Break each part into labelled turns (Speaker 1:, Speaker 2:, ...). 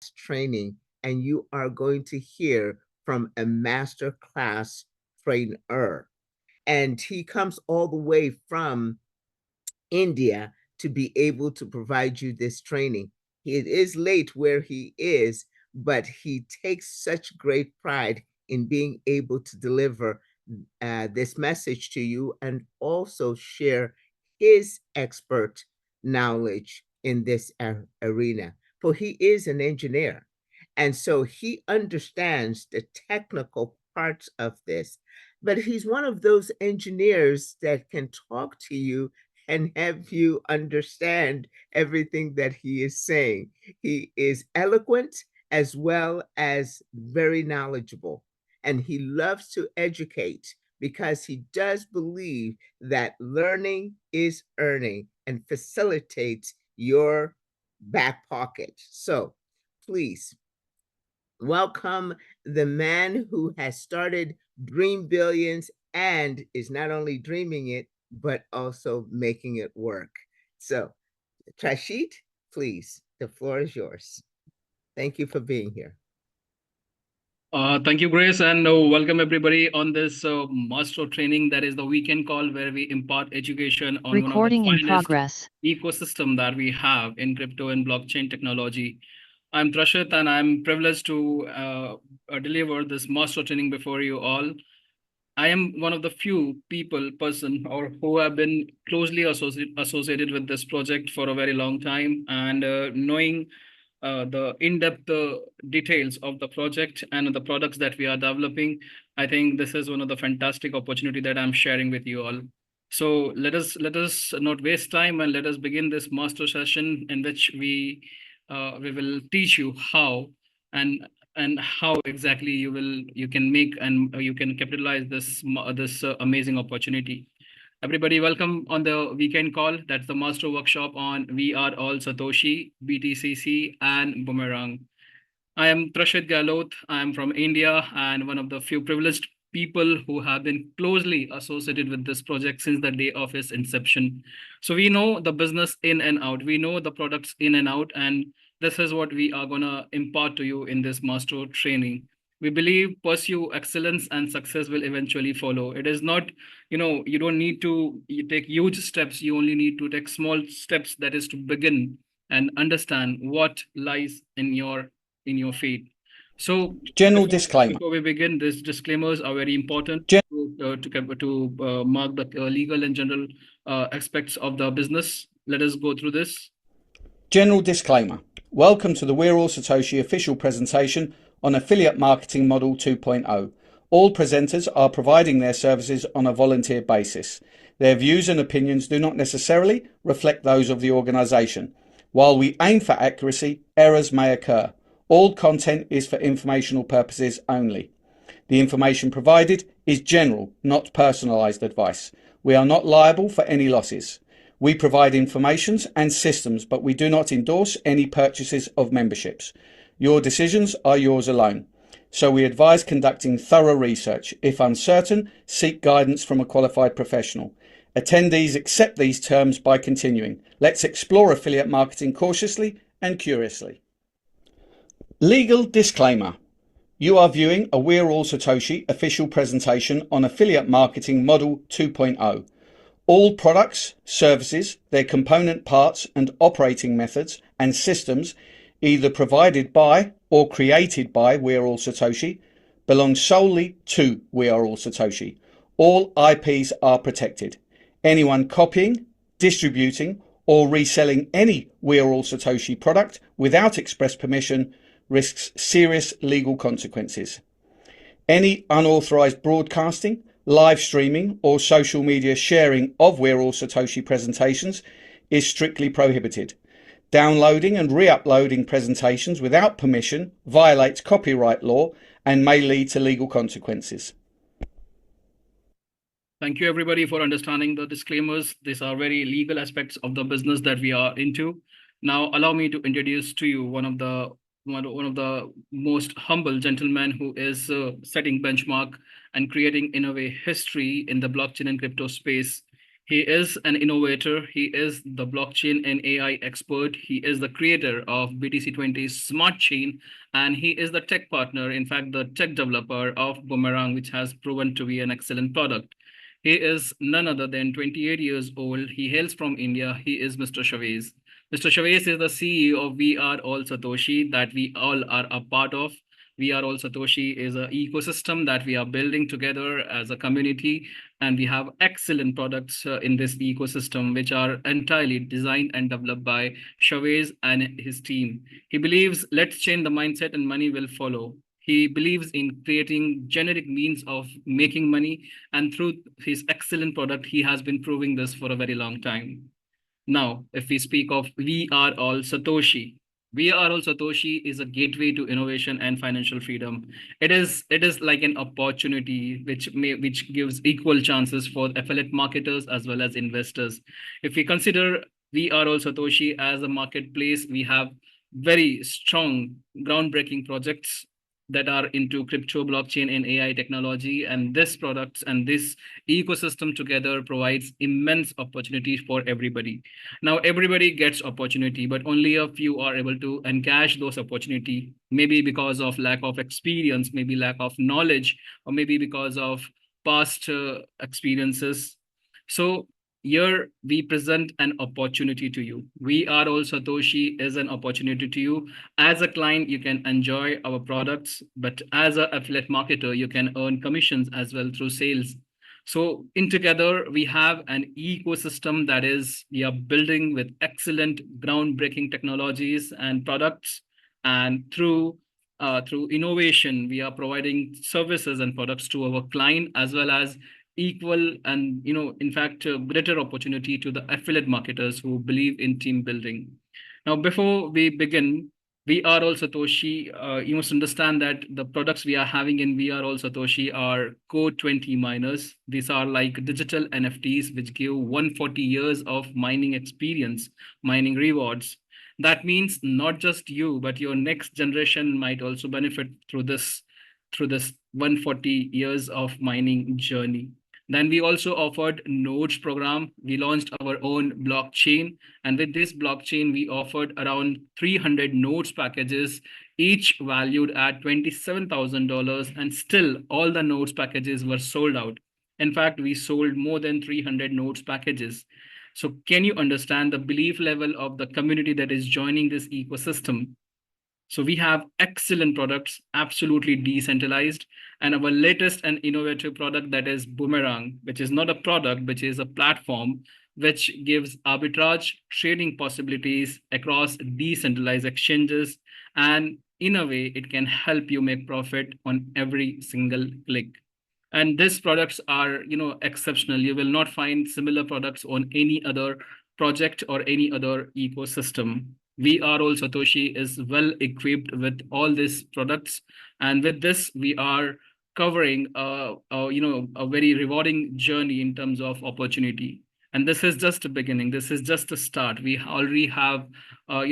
Speaker 1: class training, and you are going to hear from a master class trainer. And he comes all the way from India to be able to provide you this training. It is late where he is, but he takes such great pride in being able to deliver this message to you and also share his expert knowledge in this arena. For he is an engineer. And so he understands the technical parts of this, but he's one of those engineers that can talk to you and have you understand everything that he is saying. He is eloquent as well as very knowledgeable, and he loves to educate because he does believe that learning is earning and facilitates your back pocket. So please welcome the man who has started Dream Billions and is not only dreaming it, but also making it work. So, Trashit, please, the floor is yours. Thank you for being here.
Speaker 2: Thank you, Grace, and welcome everybody on this master training that is the weekend call where we impart education on
Speaker 3: Recording
Speaker 2: one of the
Speaker 3: in
Speaker 2: finest
Speaker 3: progress.
Speaker 2: ecosystem that we have in crypto and blockchain technology. I'm Trashit, and I'm privileged to deliver this master training before you all. I am one of the few person, or who have been closely associated with this project for a very long time, and knowing the in-depth details of the project and the products that we are developing. I think this is one of the fantastic opportunity that I'm sharing with you all. So let us not waste time, and let us begin this master session in which we will teach you how and how exactly you can make and you can capitalize this amazing opportunity. Everybody, welcome on the weekend call. That's the master workshop on We Are All Satoshi, BTCC, and Boomerang. I am Trashit Galot. I am from India and one of the few privileged people who have been closely associated with this project since the day of its inception. So we know the business in and out. We know the products in and out, and this is what we are gonna impart to you in this master training. We believe pursue excellence and success will eventually follow. It is not, you don't need to take huge steps. You only need to take small steps. That is to begin and understand what lies in your feet. So,
Speaker 4: general disclaimer.
Speaker 2: Before we begin, these disclaimers are very important to mark the legal and general aspects of the business. Let us go through this.
Speaker 4: General disclaimer. Welcome to the We're All Satoshi official presentation on Affiliate Marketing Model 2.0. All presenters are providing their services on a volunteer basis. Their views and opinions do not necessarily reflect those of the organisation. While we aim for accuracy, errors may occur. All content is for informational purposes only. The information provided is general, not personalised advice. We are not liable for any losses. We provide informations and systems, but we do not endorse any purchases of memberships. Your decisions are yours alone. So we advise conducting thorough research. If uncertain, seek guidance from a qualified professional. Attendees accept these terms by continuing. Let's explore affiliate marketing cautiously and curiously. Legal disclaimer. You are viewing a We're All Satoshi official presentation on Affiliate Marketing Model 2.0. All products, services, their component parts and operating methods and systems either provided by or created by We're All Satoshi belong solely to We Are All Satoshi. All IPs are protected. Anyone copying, distributing or reselling any We're All Satoshi product without express permission risks serious legal consequences. Any unauthorized broadcasting, live streaming or social media sharing of We're All Satoshi presentations is strictly prohibited. Downloading and re-uploading presentations without permission violates copyright law and may lead to legal consequences.
Speaker 2: Thank you everybody for understanding the disclaimers. These are very legal aspects of the business that we are into. Now allow me to introduce to you one of the most humble gentlemen who is setting benchmark and creating in a way history in the blockchain and crypto space. He is an innovator. He is the blockchain and AI expert. He is the creator of BTC20 Smart Chain, and he is the tech partner, in fact, the tech developer of Boomerang, which has proven to be an excellent product. He is none other than 28 years old. He hails from India. He is Mr. Chavez. Mr. Chavez is the CEO of We Are All Satoshi, that we all are a part of. We Are All Satoshi is an ecosystem that we are building together as a community, and we have excellent products in this ecosystem, which are entirely designed and developed by Chavez and his team. He believes, let's change the mindset and money will follow. He believes in creating generic means of making money, and through his excellent product, he has been proving this for a very long time. Now, if we speak of We Are All Satoshi, We Are All Satoshi is a gateway to innovation and financial freedom. It is like an opportunity which gives equal chances for affiliate marketers as well as investors. If we consider We Are All Satoshi as a marketplace, we have very strong groundbreaking projects that are into crypto, blockchain, and AI technology. And this products and this ecosystem together provides immense opportunities for everybody. Now everybody gets opportunity, but only a few are able to encash those opportunity, maybe because of lack of experience, maybe lack of knowledge, or maybe because of past experiences. So here we present an opportunity to you. We Are All Satoshi is an opportunity to you. As a client, you can enjoy our products, but as an affiliate marketer, you can earn commissions as well through sales. So in together, we have an ecosystem that is we are building with excellent groundbreaking technologies and products. And through innovation, we are providing services and products to our client as well as equal and in fact greater opportunity to the affiliate marketers who believe in team building. Now, before we begin, We Are All Satoshi, you must understand that the products we are having in We Are All Satoshi are Code 20 miners. These are like digital NFTs which give 140 years of mining experience, mining rewards. That means not just you, but your next generation might also benefit through this 140 years of mining journey. Then we also offered nodes program. We launched our own blockchain, and with this blockchain, we offered around 300 nodes packages, each valued at $27,000, and still all the nodes packages were sold out. In fact, we sold more than 300 nodes packages. So can you understand the belief level of the community that is joining this ecosystem? So we have excellent products, absolutely decentralized. And our latest and innovative product, that is Boomerang, which is not a product, which is a platform which gives arbitrage trading possibilities across decentralized exchanges. And in a way, it can help you make profit on every single click. And these products are exceptional. You will not find similar products on any other project or any other ecosystem. We Are All Satoshi is well equipped with all these products, and with this we are covering a very rewarding journey in terms of opportunity. And this is just a beginning. This is just a start. We already have a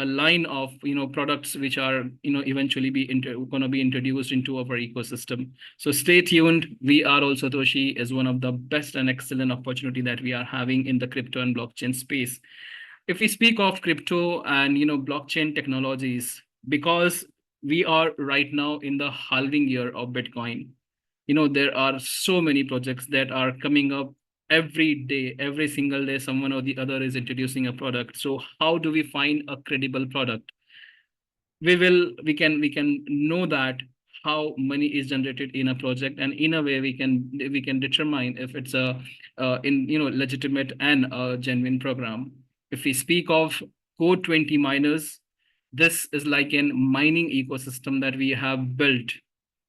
Speaker 2: line of products which are eventually going to be introduced into our ecosystem. So stay tuned. We Are All Satoshi is one of the best and excellent opportunity that we are having in the crypto and blockchain space. If we speak of crypto and blockchain technologies, because we are right now in the halving year of Bitcoin, there are so many projects that are coming up every day. Every single day someone or the other is introducing a product. So how do we find a credible product? We can know that how money is generated in a project, and in a way we can determine if it's a in legitimate and a genuine program. If we speak of Code 20 miners, this is like a mining ecosystem that we have built.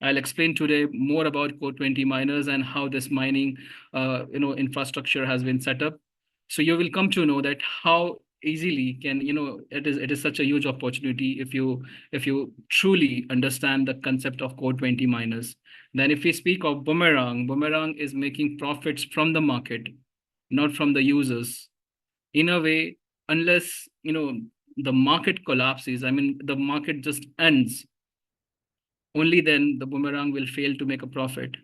Speaker 2: I'll explain today more about Code 20 miners and how this mining infrastructure has been set up. So you will come to know that how easily can it is such a huge opportunity if you truly understand the concept of Code 20 miners. Then if we speak of Boomerang is making profits from the market, not from the users. In a way, unless the market collapses, I mean the market just ends, only then the Boomerang will fail to make a profit.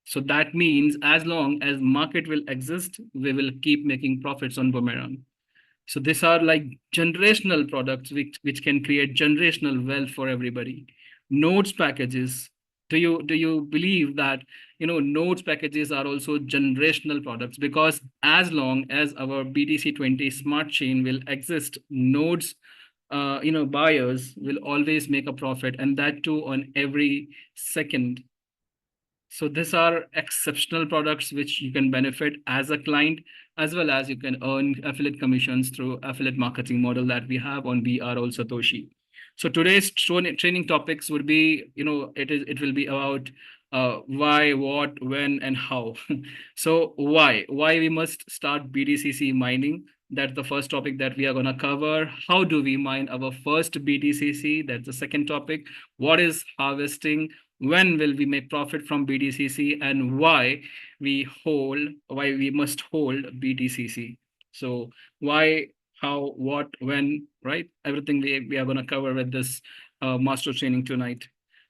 Speaker 2: So that means as long as market will exist, we will keep making profits on Boomerang. So these are like generational products which can create generational wealth for everybody. Nodes packages. Do you believe that nodes packages are also generational products? Because as long as our BTC20 smart chain will exist, nodes buyers will always make a profit, and that too on every second. So these are exceptional products which you can benefit as a client, as well as you can earn affiliate commissions through affiliate marketing model that we have on We Are All Satoshi. So today's training topics would be, it will be about why, what, when, and how. So why we must start BTCC mining. That's the first topic that we are going to cover. How do we mine our first BTCC? That's the second topic. What is harvesting? When will we make profit from BTCC, and why we must hold BTCC? So why, how, what, when, right? Everything we are going to cover with this master training tonight.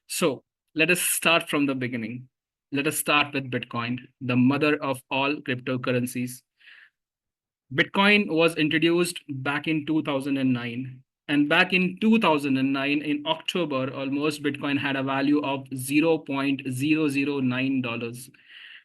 Speaker 2: So let us start from the beginning. Let us start with Bitcoin, the mother of all cryptocurrencies. Bitcoin was introduced back in 2009. And back in 2009, in October, almost Bitcoin had a value of $0.009.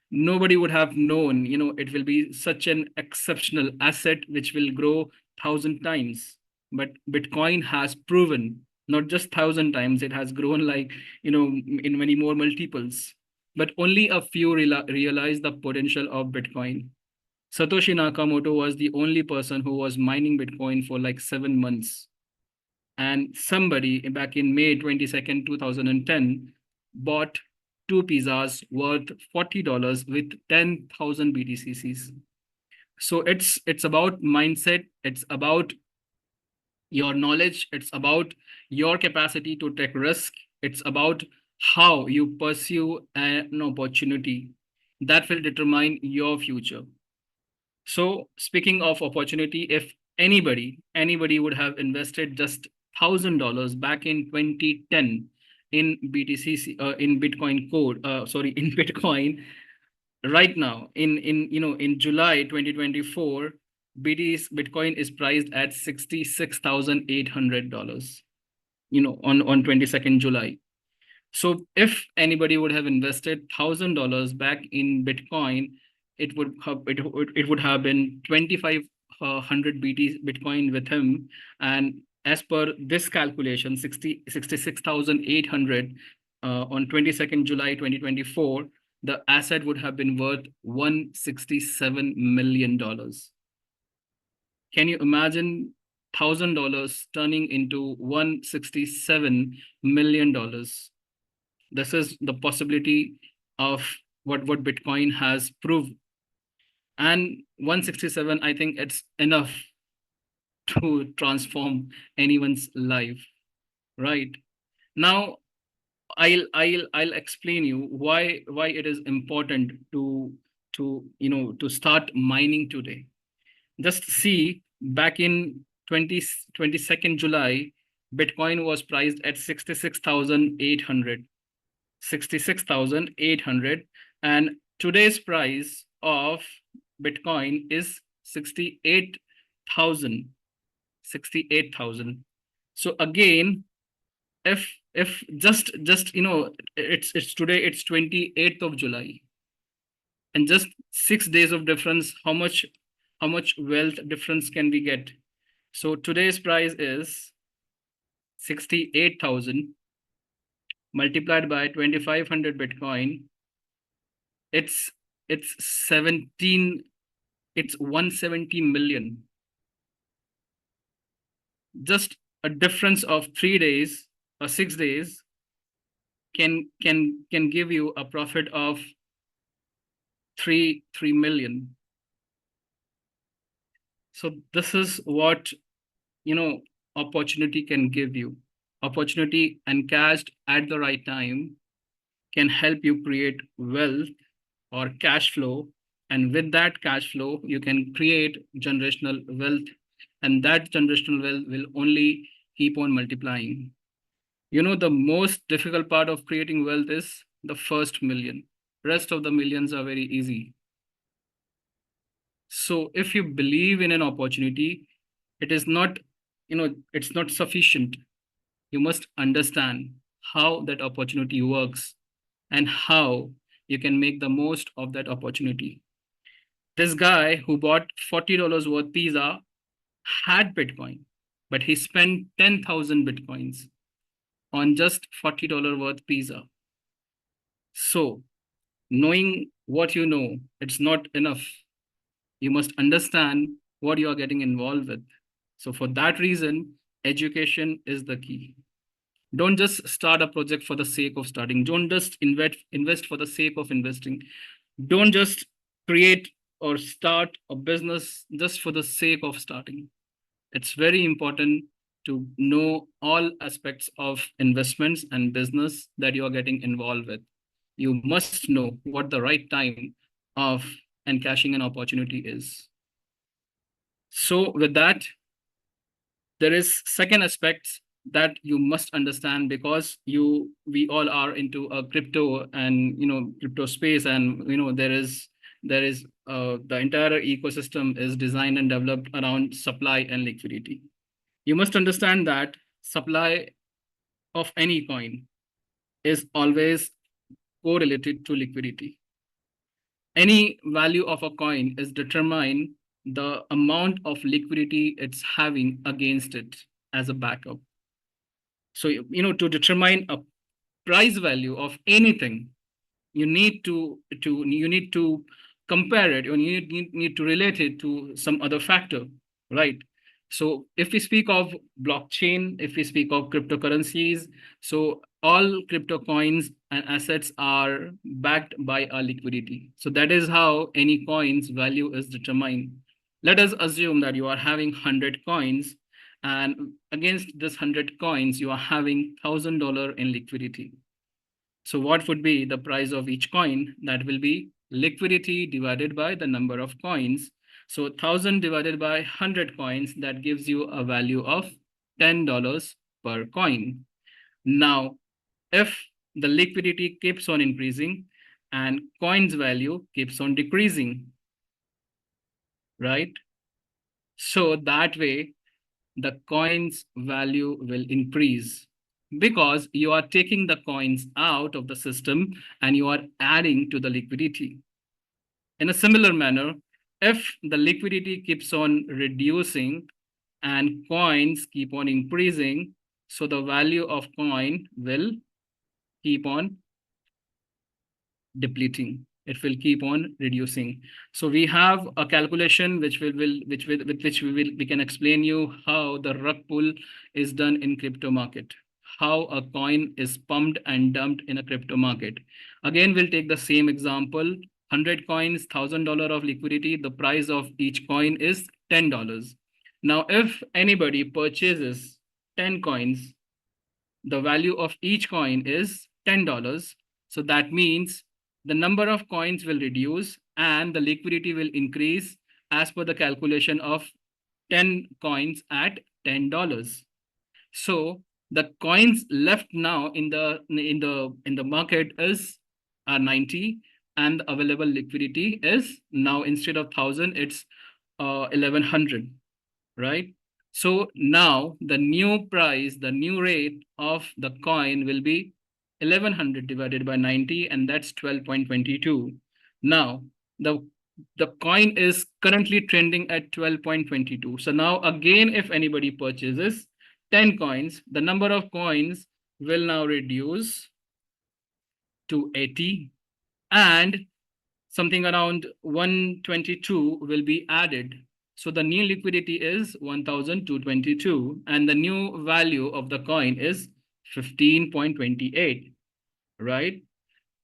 Speaker 2: Nobody would have known, it will be such an exceptional asset which will grow 1,000 times. But Bitcoin has proven not just 1,000 times, it has grown like, in many more multiples. But only a few realize the potential of Bitcoin. Satoshi Nakamoto was the only person who was mining Bitcoin for like 7 months. And somebody back in May 22nd, 2010, bought 2 pizzas worth $40 with 10,000 BTCCs. So it's about mindset. It's about your knowledge. It's about your capacity to take risk. It's about how you pursue an opportunity that will determine your future. So speaking of opportunity, if anybody would have invested just $1,000 back in 2010 in BTCC, in Bitcoin code, sorry, in Bitcoin, right now in July 2024, Bitcoin is priced at $66,800. On 22nd July. So if anybody would have invested $1,000 back in Bitcoin, it would have been 2,500 Bitcoin with him. And as per this calculation, 66,800 on 22nd July 2024, the asset would have been worth $167 million. Can you imagine $1,000 turning into $167 million? This is the possibility of what Bitcoin has proved. And 167, I think it's enough to transform anyone's life, right? Now, I'll explain you why it is important to start mining today. Just see, back in 22nd July, Bitcoin was priced at 66,800. 66,800, and today's price of Bitcoin is 68,000. 68,000. So again, if just it's today, it's 28th of July, and just 6 days of difference, how much wealth difference can we get? So today's price is 68,000 multiplied by 2,500 Bitcoin. It's 170 million. Just a difference of 3 days or 6 days can give you a profit of 3 million. So this is what opportunity can give you. Opportunity encashed at the right time can help you create wealth or cash flow. And with that cash flow, you can create generational wealth. And that generational wealth will only keep on multiplying. The most difficult part of creating wealth is the first million. Rest of the millions are very easy. So if you believe in an opportunity, it is not, it's not sufficient. You must understand how that opportunity works and how you can make the most of that opportunity. This guy who bought $40 worth pizza had Bitcoin, but he spent 10,000 Bitcoins on just $40 worth pizza. So knowing what you know, it's not enough. You must understand what you are getting involved with. So for that reason, education is the key. Don't just start a project for the sake of starting. Don't just invest for the sake of investing. Don't just create or start a business just for the sake of starting. It's very important to know all aspects of investments and business that you are getting involved with. You must know what the right time of and cashing an opportunity is. So with that, there is second aspect that you must understand, because we all are into a crypto and crypto space, and there is the entire ecosystem is designed and developed around supply and liquidity. You must understand that supply of any coin is always correlated to liquidity. Any value of a coin is determined the amount of liquidity it's having against it as a backup. So, to determine a price value of anything, you need to compare it, or you need to relate it to some other factor, right? So if we speak of blockchain, if we speak of cryptocurrencies, so all crypto coins and assets are backed by a liquidity. So that is how any coin's value is determined. Let us assume that you are having 100 coins, and against this 100 coins, you are having $1,000 in liquidity. So what would be the price of each coin? That will be liquidity divided by the number of coins. So 1,000 divided by 100 coins, that gives you a value of $10 per coin. Now, if the liquidity keeps on increasing and coins value keeps on decreasing, right? So that way, the coin's value will increase, because you are taking the coins out of the system and you are adding to the liquidity. In a similar manner, if the liquidity keeps on reducing and coins keep on increasing, so the value of coin will keep on depleting. It will keep on reducing. So we have a calculation which we can explain you how the rug pull is done in crypto market, how a coin is pumped and dumped in a crypto market. Again, we'll take the same example. 100 coins, $1,000 of liquidity. The price of each coin is $10. Now, if anybody purchases 10 coins, the value of each coin is $10. So that means the number of coins will reduce and the liquidity will increase as per the calculation of 10 coins at $10. So the coins left now in the market is 90, and the available liquidity is now, instead of 1,000, it's 1,100, right? So now the new price, the new rate of the coin will be 1,100 divided by 90, and that's 12.22. Now the coin is currently trending at 12.22. So now again, if anybody purchases 10 coins, the number of coins will now reduce to 80, and something around 122 will be added. So the new liquidity is 1,222, and the new value of the coin is 15.28, right?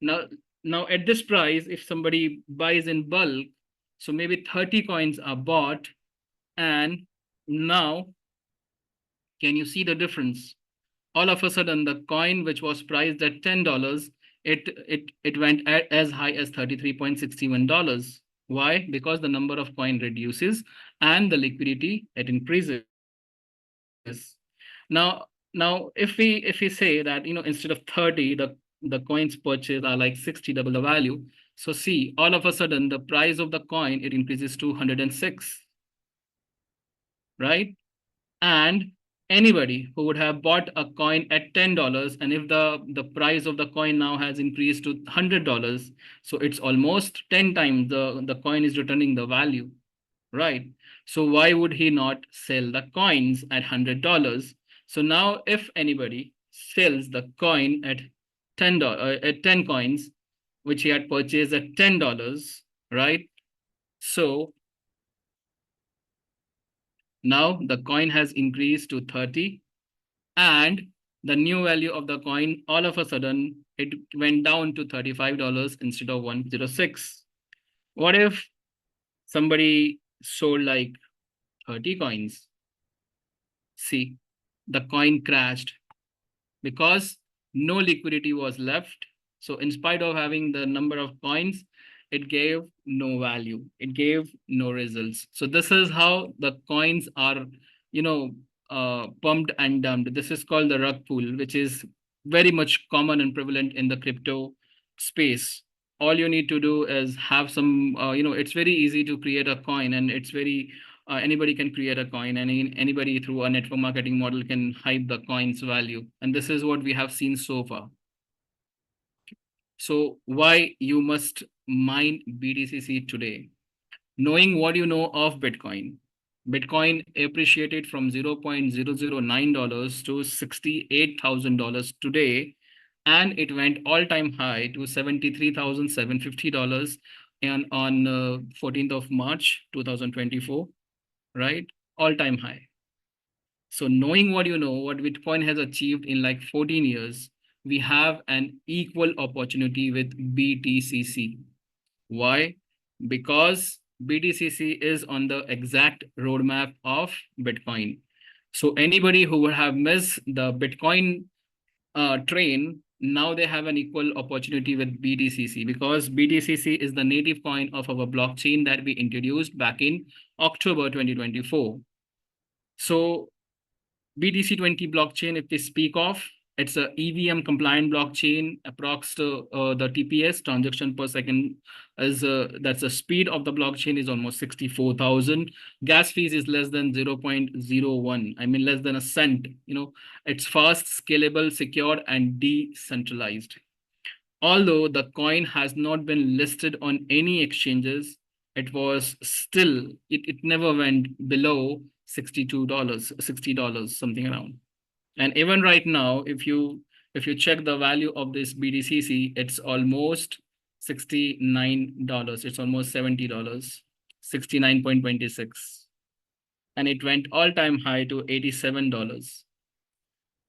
Speaker 2: Now at this price, if somebody buys in bulk, so maybe 30 coins are bought, and now can you see the difference? All of a sudden, the coin which was priced at $10, it went as high as $33.61. Why? Because the number of coin reduces and the liquidity, it increases. Now if we say that instead of 30, the the coins purchased are like 60 double the value. So see, all of a sudden, the price of the coin, it increases to 106, right? And anybody who would have bought a coin at $10, and if the price of the coin now has increased to $100, so it's almost 10 times the coin is returning the value, right? So why would he not sell the coins at $100? So now if anybody sells the coin at at 10 coins, which he had purchased at $10, right? So now the coin has increased to 30, and the new value of the coin, all of a sudden, it went down to $35 instead of 106. What if somebody sold like 30 coins? See, the coin crashed because no liquidity was left. So in spite of having the number of coins, it gave no value. It gave no results. So this is how the coins are, you know, pumped and dumped. This is called the rug pull, which is very much common and prevalent in the crypto space. All you need to do is have some, it's very easy to create a coin, and it's very anybody can create a coin, and anybody through a network marketing model can hype the coin's value. And this is what we have seen so far. So why you must mine BTCC today? Knowing what you know of Bitcoin. Bitcoin appreciated from $0.009 to $68,000 today, and it went all-time high to $73,750 on 14th of March 2024, right? All-time high. So knowing what you know, what Bitcoin has achieved in like 14 years, we have an equal opportunity with BTCC. Why? Because BTCC is on the exact roadmap of Bitcoin. So anybody who would have missed the Bitcoin train, now they have an equal opportunity with BTCC, because BTCC is the native coin of our blockchain that we introduced back in October 2024. So BTC20 blockchain, if we speak of, it's a EVM compliant blockchain. Approx the TPS, transaction per second, is that's the speed of the blockchain is almost 64,000. Gas fees is less than 0.01. I mean, less than a cent. It's fast, scalable, secure, and decentralized. Although the coin has not been listed on any exchanges, it never went below $62, $60, something around. And even right now, if you check the value of this BTCC, it's almost $69. It's almost $70, 69.26. And it went all-time high to $87.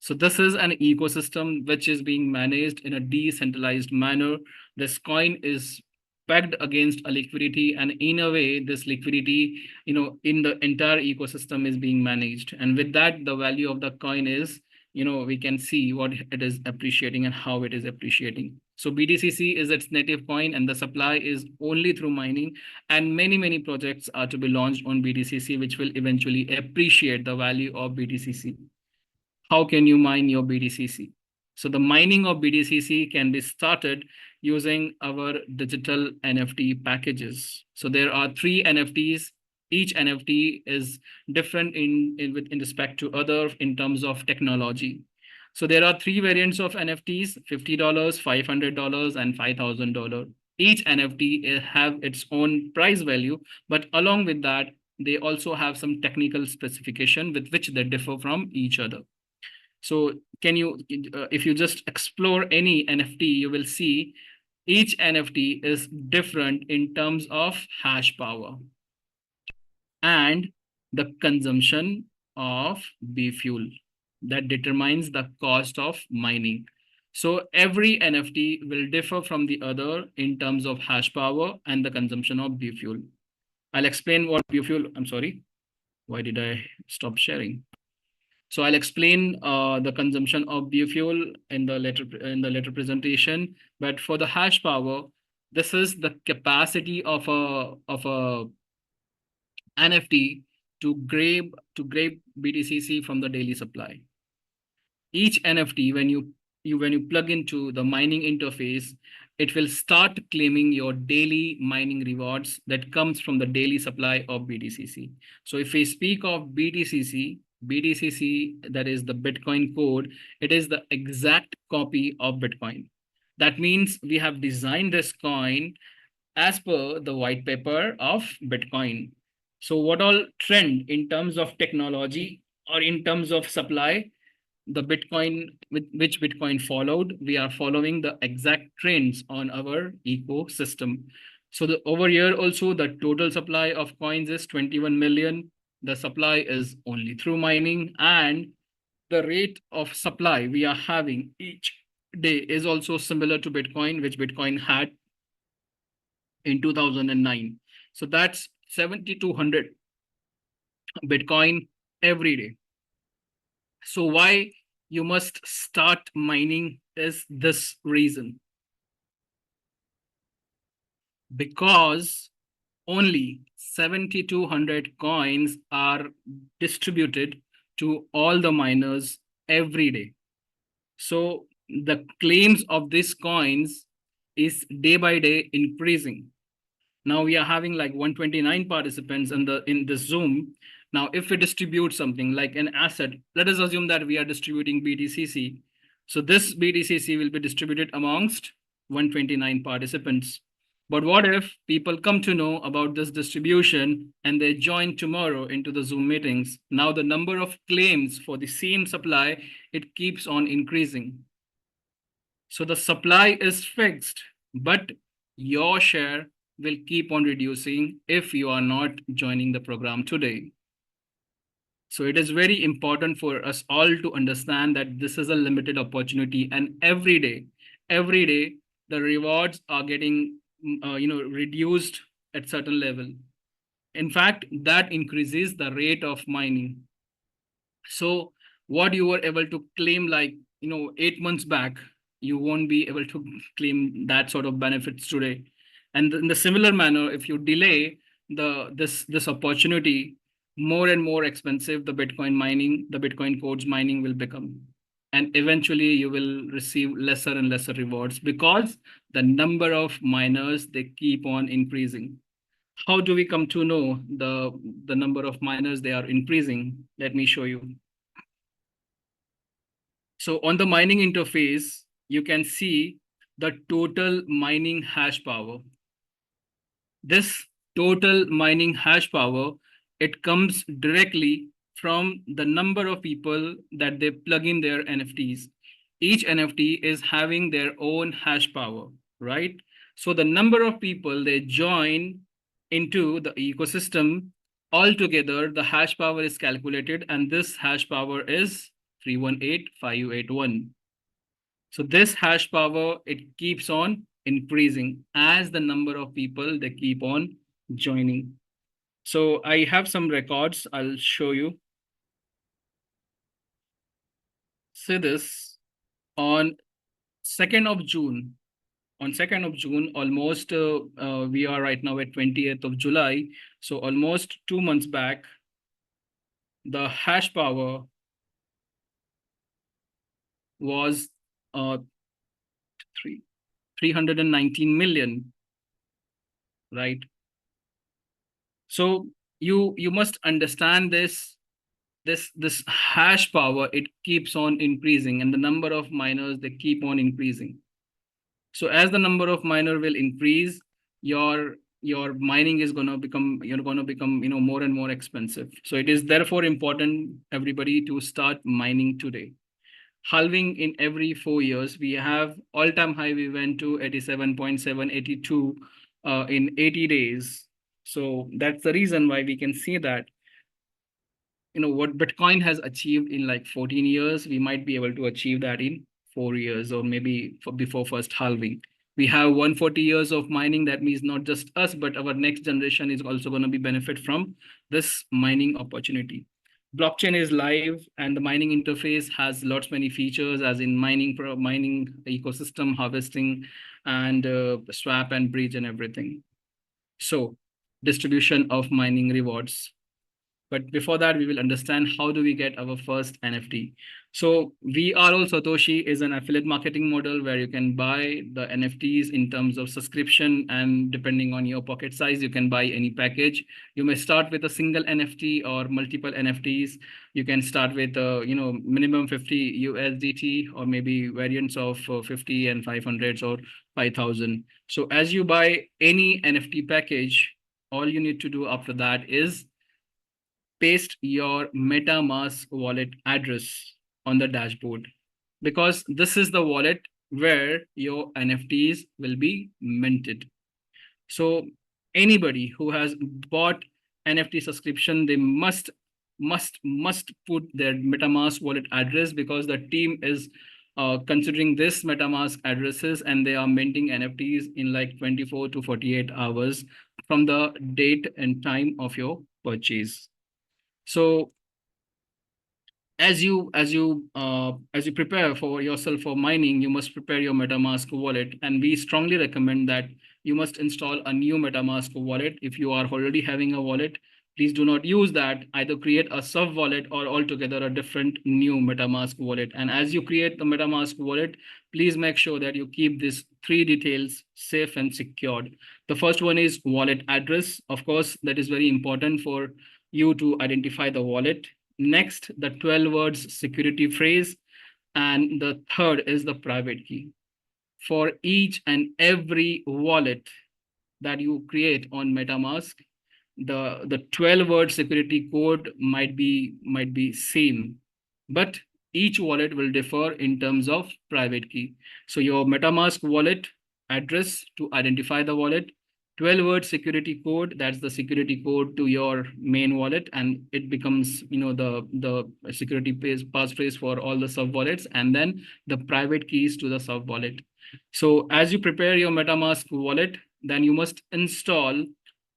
Speaker 2: So this is an ecosystem which is being managed in a decentralized manner. This coin is pegged against a liquidity, and in a way, this liquidity, in the entire ecosystem is being managed. And with that, the value of the coin is, we can see what it is appreciating and how it is appreciating. So BTCC is its native coin, and the supply is only through mining. And many, many projects are to be launched on BTCC, which will eventually appreciate the value of BTCC. How can you mine your BTCC? So the mining of BTCC can be started using our digital NFT packages. So there are 3 NFTs. Each NFT is different in respect to other in terms of technology. So there are 3 variants of NFTs: $50, $500, and $5,000. Each NFT have its own price value, but along with that, they also have some technical specification with which they differ from each other. So if you just explore any NFT, you will see each NFT is different in terms of hash power and the consumption of B fuel that determines the cost of mining. So every NFT will differ from the other in terms of hash power and the consumption of B fuel. I'll explain what B fuel, I'm sorry, why did I stop sharing? So I'll explain the consumption of biofuel in the later presentation. But for the hash power, this is the capacity of a NFT to grab BTCC from the daily supply. Each NFT, when you when you plug into the mining interface, it will start claiming your daily mining rewards that comes from the daily supply of BTCC. So if we speak of BTCC, that is the Bitcoin code, it is the exact copy of Bitcoin. That means we have designed this coin as per the white paper of Bitcoin. So what all trend in terms of technology or in terms of supply, the Bitcoin, which Bitcoin followed, we are following the exact trends on our ecosystem. So over here also, the total supply of coins is 21 million. The supply is only through mining, and the rate of supply we are having each day is also similar to Bitcoin, which Bitcoin had in 2009. So that's 7,200 Bitcoin every day. So why you must start mining is this reason. Because only 7,200 coins are distributed to all the miners every day. So the claims of these coins is day by day increasing. Now we are having like 129 participants in the Zoom. Now, if we distribute something like an asset, let us assume that we are distributing BTCC. So this BTCC will be distributed amongst 129 participants. But what if people come to know about this distribution and they join tomorrow into the Zoom meetings? Now the number of claims for the same supply, it keeps on increasing. So the supply is fixed, but your share will keep on reducing if you are not joining the program today. So it is very important for us all to understand that this is a limited opportunity, and every day, the rewards are getting reduced at certain level. In fact, that increases the rate of mining. So what you were able to claim like 8 months back, you won't be able to claim that sort of benefits today. And in the similar manner, if you delay this opportunity, more and more expensive the Bitcoin codes mining will become. And eventually you will receive lesser and lesser rewards because the number of miners, they keep on increasing. How do we come to know the number of miners they are increasing? Let me show you. So on the mining interface, you can see the total mining hash power. This total mining hash power, it comes directly from the number of people that they plug in their NFTs. Each NFT is having their own hash power, right? So the number of people they join into the ecosystem, altogether the hash power is calculated, and this hash power is 318,581. So this hash power, it keeps on increasing as the number of people they keep on joining. So I have some records I'll show you. See this on 2nd of June. On 2nd of June, almost we are right now at 20th of July. So almost 2 months back, the hash power was 319 million, right? So you must understand this hash power, it keeps on increasing, and the number of miners, they keep on increasing. So as the number of miner will increase, your mining is going to become more and more expensive. So it is therefore important, everybody, to start mining today. Halving in every 4 years. We have all-time high, we went to 87.7, 82 in 80 days. So that's the reason why we can see that what Bitcoin has achieved in like 14 years, we might be able to achieve that in 4 years, or maybe before first halving. We have 140 years of mining. That means not just us, but our next generation is also going to be benefit from this mining opportunity. Blockchain is live, and the mining interface has lots many features, as in mining ecosystem, harvesting, and swap and bridge and everything. So distribution of mining rewards. But before that, we will understand how do we get our first NFT. So VRO Satoshi is an affiliate marketing model where you can buy the NFTs in terms of subscription, and depending on your pocket size, you can buy any package. You may start with a single NFT or multiple NFTs. You can start with minimum 50 USDT, or maybe variants of 50 and 500 or 5,000. So as you buy any NFT package, all you need to do after that is paste your MetaMask wallet address on the dashboard, because this is the wallet where your NFTs will be minted. So anybody who has bought NFT subscription, they must put their MetaMask wallet address, because the team is considering this MetaMask addresses, and they are minting NFTs in like 24 to 48 hours from the date and time of your purchase. So as you prepare for yourself for mining, you must prepare your MetaMask wallet, and we strongly recommend that you must install a new MetaMask wallet. If you are already having a wallet, please do not use that. Either create a sub wallet or altogether a different new MetaMask wallet. And as you create the MetaMask wallet, please make sure that you keep these three details safe and secured. The first one is wallet address. Of course, that is very important for you to identify the wallet. Next, the 12 words security phrase. And the third is the private key. For each and every wallet that you create on MetaMask, the 12-word security code might be same, but each wallet will differ in terms of private key. So your MetaMask wallet address to identify the wallet, 12-word security code, that's the security code to your main wallet, and it becomes the security passphrase for all the sub wallets, and then the private keys to the sub wallet. So as you prepare your MetaMask wallet, then you must install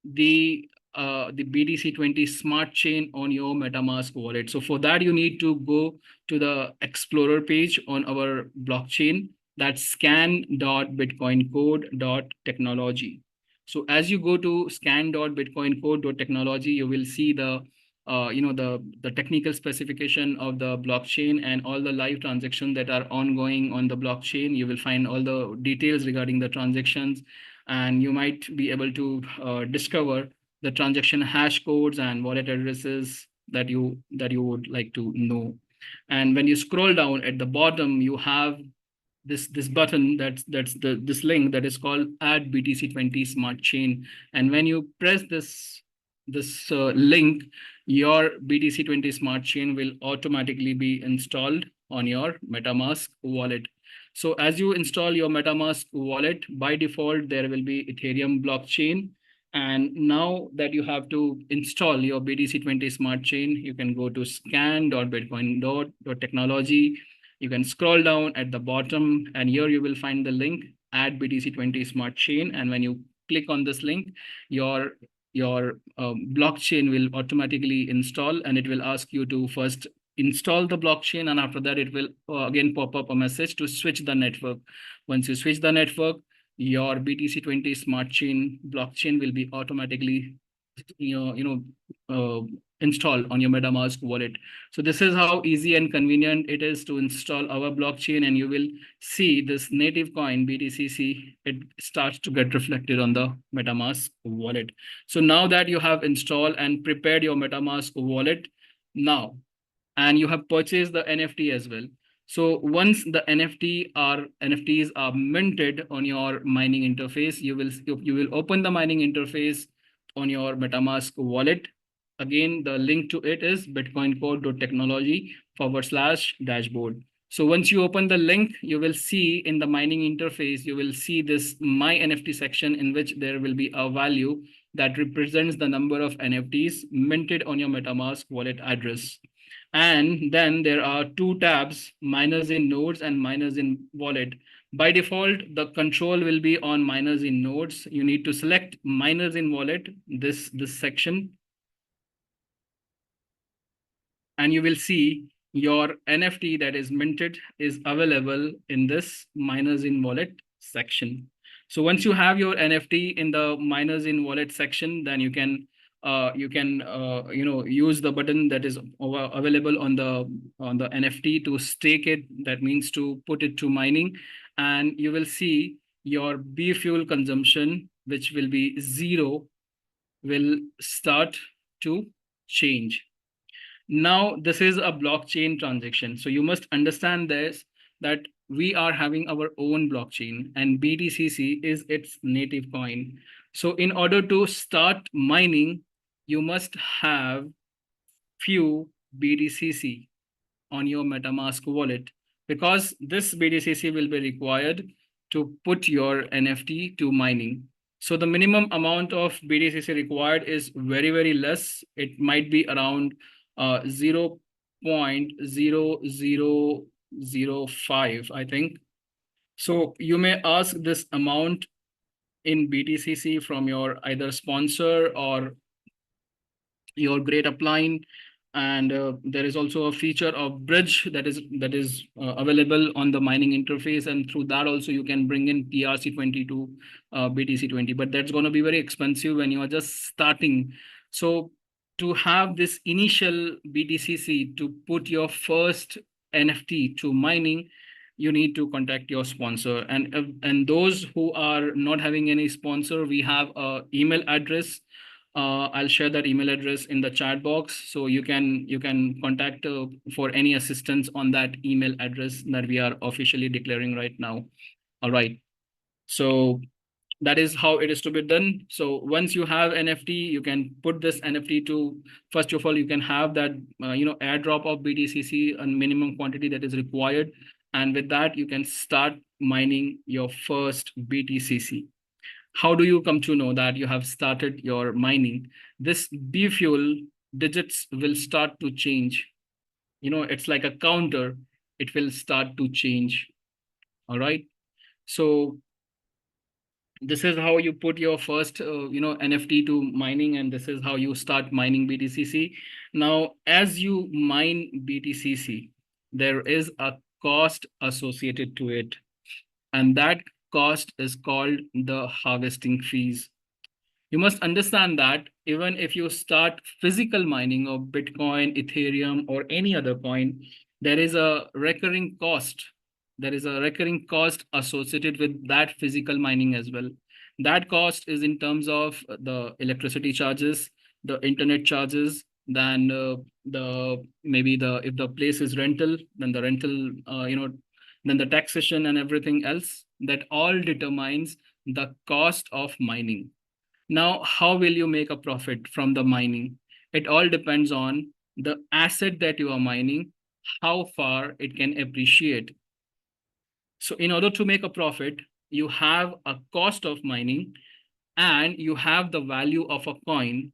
Speaker 2: the BTC20 smart chain on your MetaMask wallet. So for that, you need to go to the Explorer page on our blockchain. That's scan.bitcoincode.technology. So as you go to scan.bitcoincode.technology, you will see the technical specification of the blockchain and all the live transactions that are ongoing on the blockchain. You will find all the details regarding the transactions, and you might be able to discover the transaction hash codes and wallet addresses that you would like to know. And when you scroll down at the bottom, you have this button this link that is called Add BTC20 Smart Chain. And when you press this link, your BTC20 Smart Chain will automatically be installed on your MetaMask wallet. So as you install your MetaMask wallet, by default, there will be Ethereum blockchain. And now that you have to install your BTC20 Smart Chain, you can go to scan.bitcoin.technology. You can scroll down at the bottom, and here you will find the link, Add BTC20 Smart Chain. And when you click on this link, your blockchain will automatically install, and it will ask you to first install the blockchain, and after that it will again pop up a message to switch the network. Once you switch the network, your BTC20 Smart Chain blockchain will be automatically installed on your MetaMask wallet. So this is how easy and convenient it is to install our blockchain, and you will see this native coin BTCC, it starts to get reflected on the MetaMask wallet. So now that you have installed and prepared your MetaMask wallet now, and you have purchased the NFT as well. So once the NFTs are minted on your mining interface, you will open the mining interface on your MetaMask wallet. Again, the link to it is bitcoincode.technology/dashboard. So once you open the link, you will see in the mining interface, you will see this My NFT section, in which there will be a value that represents the number of NFTs minted on your MetaMask wallet address. And then there are two tabs, miners in nodes and miners in wallet. By default, the control will be on miners in nodes. You need to select miners in wallet, this section. And you will see your NFT that is minted is available in this miners in wallet section. So once you have your NFT in the miners in wallet section, then you can you can use the button that is available on the NFT to stake it. That means to put it to mining, and you will see your B fuel consumption, which will be 0, will start to change. Now, this is a blockchain transaction. So you must understand this, that we are having our own blockchain and BTCC is its native coin. So in order to start mining, you must have few BTCC on your MetaMask wallet, because this BTCC will be required to put your NFT to mining. So the minimum amount of BTCC required is very, very less. It might be around 0.0005, I think. So you may ask this amount in BTCC from your either sponsor or your great upline. And there is also a feature of bridge that is available on the mining interface, and through that also you can bring in PRC20 to BTC20, but that's going to be very expensive when you are just starting. So to have this initial BTCC to put your first NFT to mining, you need to contact your sponsor. And those who are not having any sponsor, we have a email address. I'll share that email address in the chat box, so you can contact for any assistance on that email address that we are officially declaring right now. All right. So that is how it is to be done. So once you have NFT, you can put this NFT to, first of all, you can have that airdrop of BTCC, a minimum quantity that is required, and with that you can start mining your first BTCC. How do you come to know that you have started your mining? This B fuel digits will start to change. It's like a counter. It will start to change. All right. So this is how you put your first, NFT to mining, and this is how you start mining BTCC. Now, as you mine BTCC, there is a cost associated to it, and that cost is called the harvesting fees. You must understand that even if you start physical mining of Bitcoin, Ethereum, or any other coin, there is a recurring cost. There is a recurring cost associated with that physical mining as well. That cost is in terms of the electricity charges, the internet charges, then the maybe the if the place is rental, then the rental, then the taxation and everything else. That all determines the cost of mining. Now, how will you make a profit from the mining? It all depends on the asset that you are mining, how far it can appreciate. So in order to make a profit, you have a cost of mining and you have the value of a coin.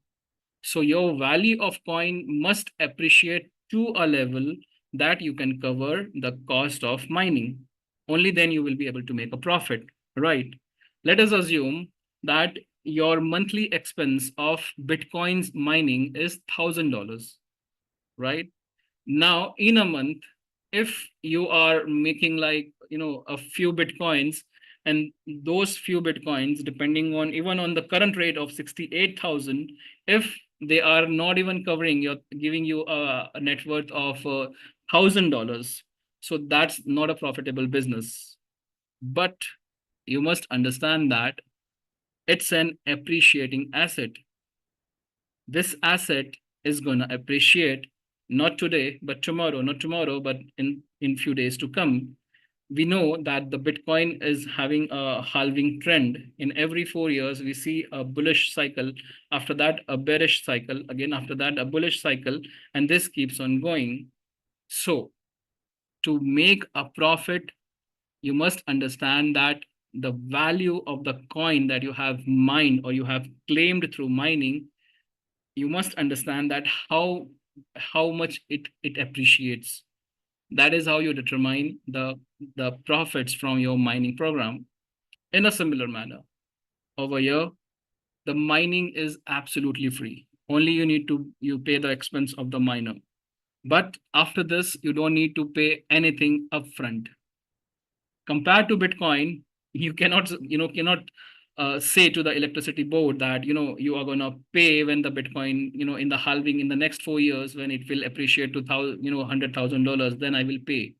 Speaker 2: So your value of coin must appreciate to a level that you can cover the cost of mining. Only then you will be able to make a profit, right? Let us assume that your monthly expense of Bitcoin's mining is $1,000, right? Now, in a month, if you are making like, a few Bitcoins, and those few Bitcoins, depending on even on the current rate of 68,000, if they are not even covering giving you a net worth of $1,000, so that's not a profitable business. But you must understand that it's an appreciating asset. This asset is going to appreciate not today, but tomorrow, not tomorrow, but in few days to come. We know that the Bitcoin is having a halving trend. In every 4 years, we see a bullish cycle. After that, a bearish cycle. Again, after that, a bullish cycle. And this keeps on going. So to make a profit, you must understand that the value of the coin that you have mined or you have claimed through mining, you must understand that how much it appreciates. That is how you determine the profits from your mining program. In a similar manner, over here, the mining is absolutely free. Only you pay the expense of the miner. But after this, you don't need to pay anything upfront. Compared to Bitcoin, you cannot say to the electricity board that, you are going to pay when the Bitcoin, in the halving in the next 4 years, when it will appreciate to $100,000, then I will pay.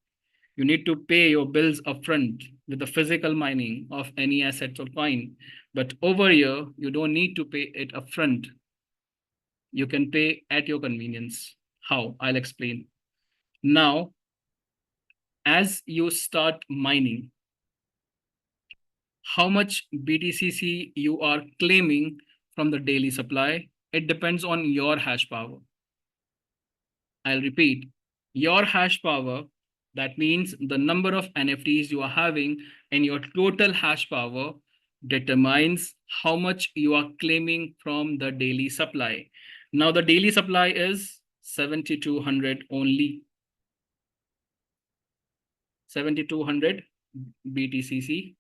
Speaker 2: You need to pay your bills upfront with the physical mining of any asset or coin. But over here, you don't need to pay it upfront. You can pay at your convenience. How? I'll explain. Now, as you start mining, how much BTCC you are claiming from the daily supply, it depends on your hash power. I'll repeat, your hash power, that means the number of NFTs you are having, and your total hash power determines how much you are claiming from the daily supply. Now, the daily supply is 7,200 only. 7,200 BTCC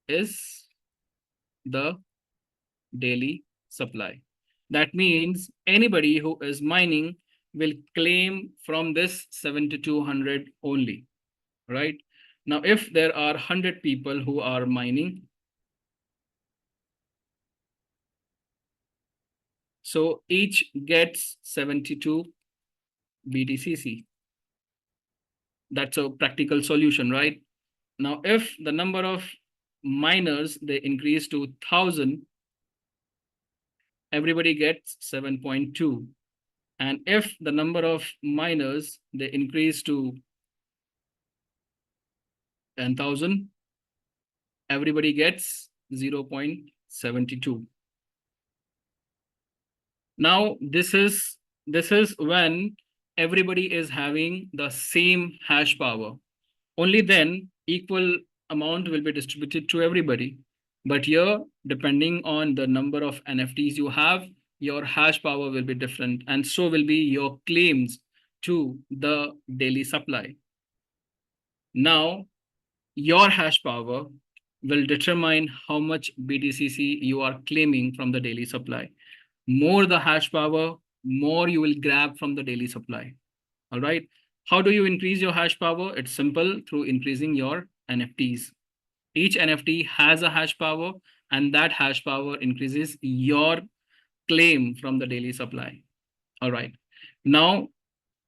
Speaker 2: is the daily supply. That means anybody who is mining will claim from this 7,200 only, right? Now, if there are 100 people who are mining, so each gets 72 BTCC. That's a practical solution, right? Now, if the number of miners, they increase to 1,000, everybody gets 7.2. And if the number of miners, they increase to 10,000, everybody gets 0.72. Now, this is when everybody is having the same hash power. Only then equal amount will be distributed to everybody. But here, depending on the number of NFTs you have, your hash power will be different, and so will be your claims to the daily supply. Now, your hash power will determine how much BTCC you are claiming from the daily supply. More the hash power, more you will grab from the daily supply. All right. How do you increase your hash power? It's simple, through increasing your NFTs. Each NFT has a hash power, and that hash power increases your claim from the daily supply. All right. Now,